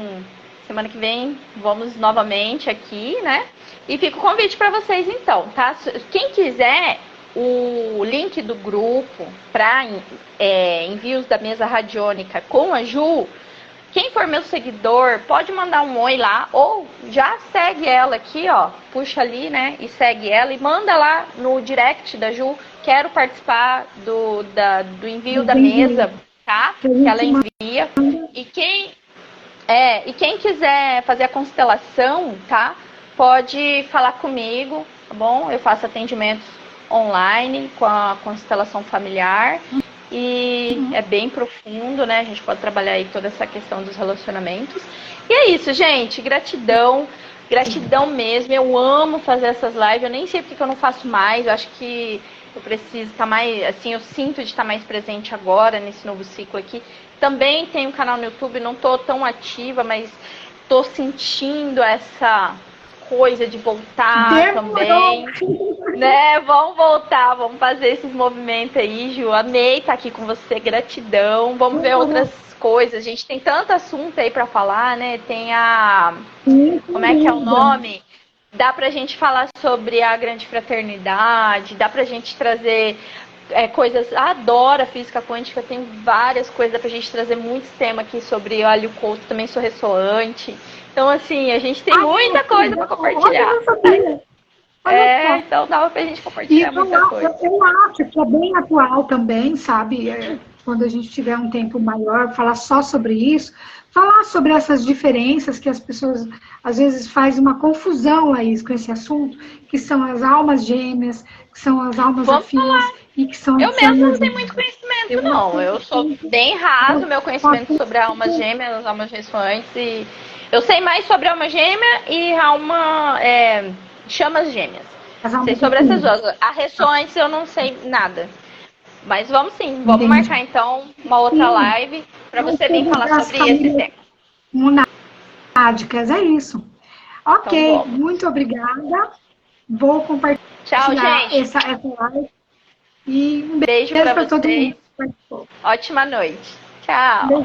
semana que vem vamos novamente aqui, né? E fica o convite para vocês então, tá? Quem quiser o link do grupo para envios da mesa radiônica com a Ju, quem for meu seguidor, pode mandar um oi lá, ou já segue ela aqui, ó, puxa ali, né, e segue ela, e manda lá no direct da Ju, quero participar do envio da mesa, tá, que ela envia, e quem quiser fazer a constelação, tá, pode falar comigo, tá bom, eu faço atendimentos online com a constelação familiar, e é bem profundo, né? A gente pode trabalhar aí toda essa questão dos relacionamentos. E é isso, gente. Gratidão. Gratidão mesmo. Eu amo fazer essas lives. Eu nem sei porque que eu não faço mais. Eu acho que eu preciso estar mais, assim, eu sinto de estar mais presente agora nesse novo ciclo aqui. Também tenho um canal no YouTube, não tô tão ativa, mas tô sentindo essa coisa de voltar também, né? Vamos voltar, vamos fazer esses movimentos aí, Ju. Amei estar aqui com você, gratidão. Vamos ver outras coisas. A gente tem tanto assunto aí para falar, né? Tem a... Como é que é o nome? Dá pra gente falar sobre a grande fraternidade, dá pra gente trazer coisas... Adoro a física quântica, tem várias coisas, dá pra gente trazer muitos temas aqui sobre óleo Couto, também sou ressoante. Então, assim, a gente tem muita coisa para compartilhar. Então dá pra gente compartilhar muita coisa. Eu acho que é bem atual também, sabe? Quando a gente tiver um tempo maior, falar só sobre isso, falar sobre essas diferenças que as pessoas, às vezes, fazem uma confusão, Laís, com esse assunto, que são as almas gêmeas, que são as almas afins, e que são... Eu mesmo não tenho muito conhecimento, não. Eu sou bem raso, meu conhecimento sobre a alma gêmea, as almas ressoantes, e eu sei mais sobre a alma gêmea e alma... chamas gêmeas. Sei sobre essas duas. A ressoantes eu não sei nada. Mas vamos sim, vamos marcar então uma outra live para você vir falar sobre esse tema. Monádicas, é isso. Ok, então, muito obrigada. Vou compartilhar Tchau, gente. essa live. E um beijo para todo mundo. Ótima noite. Tchau.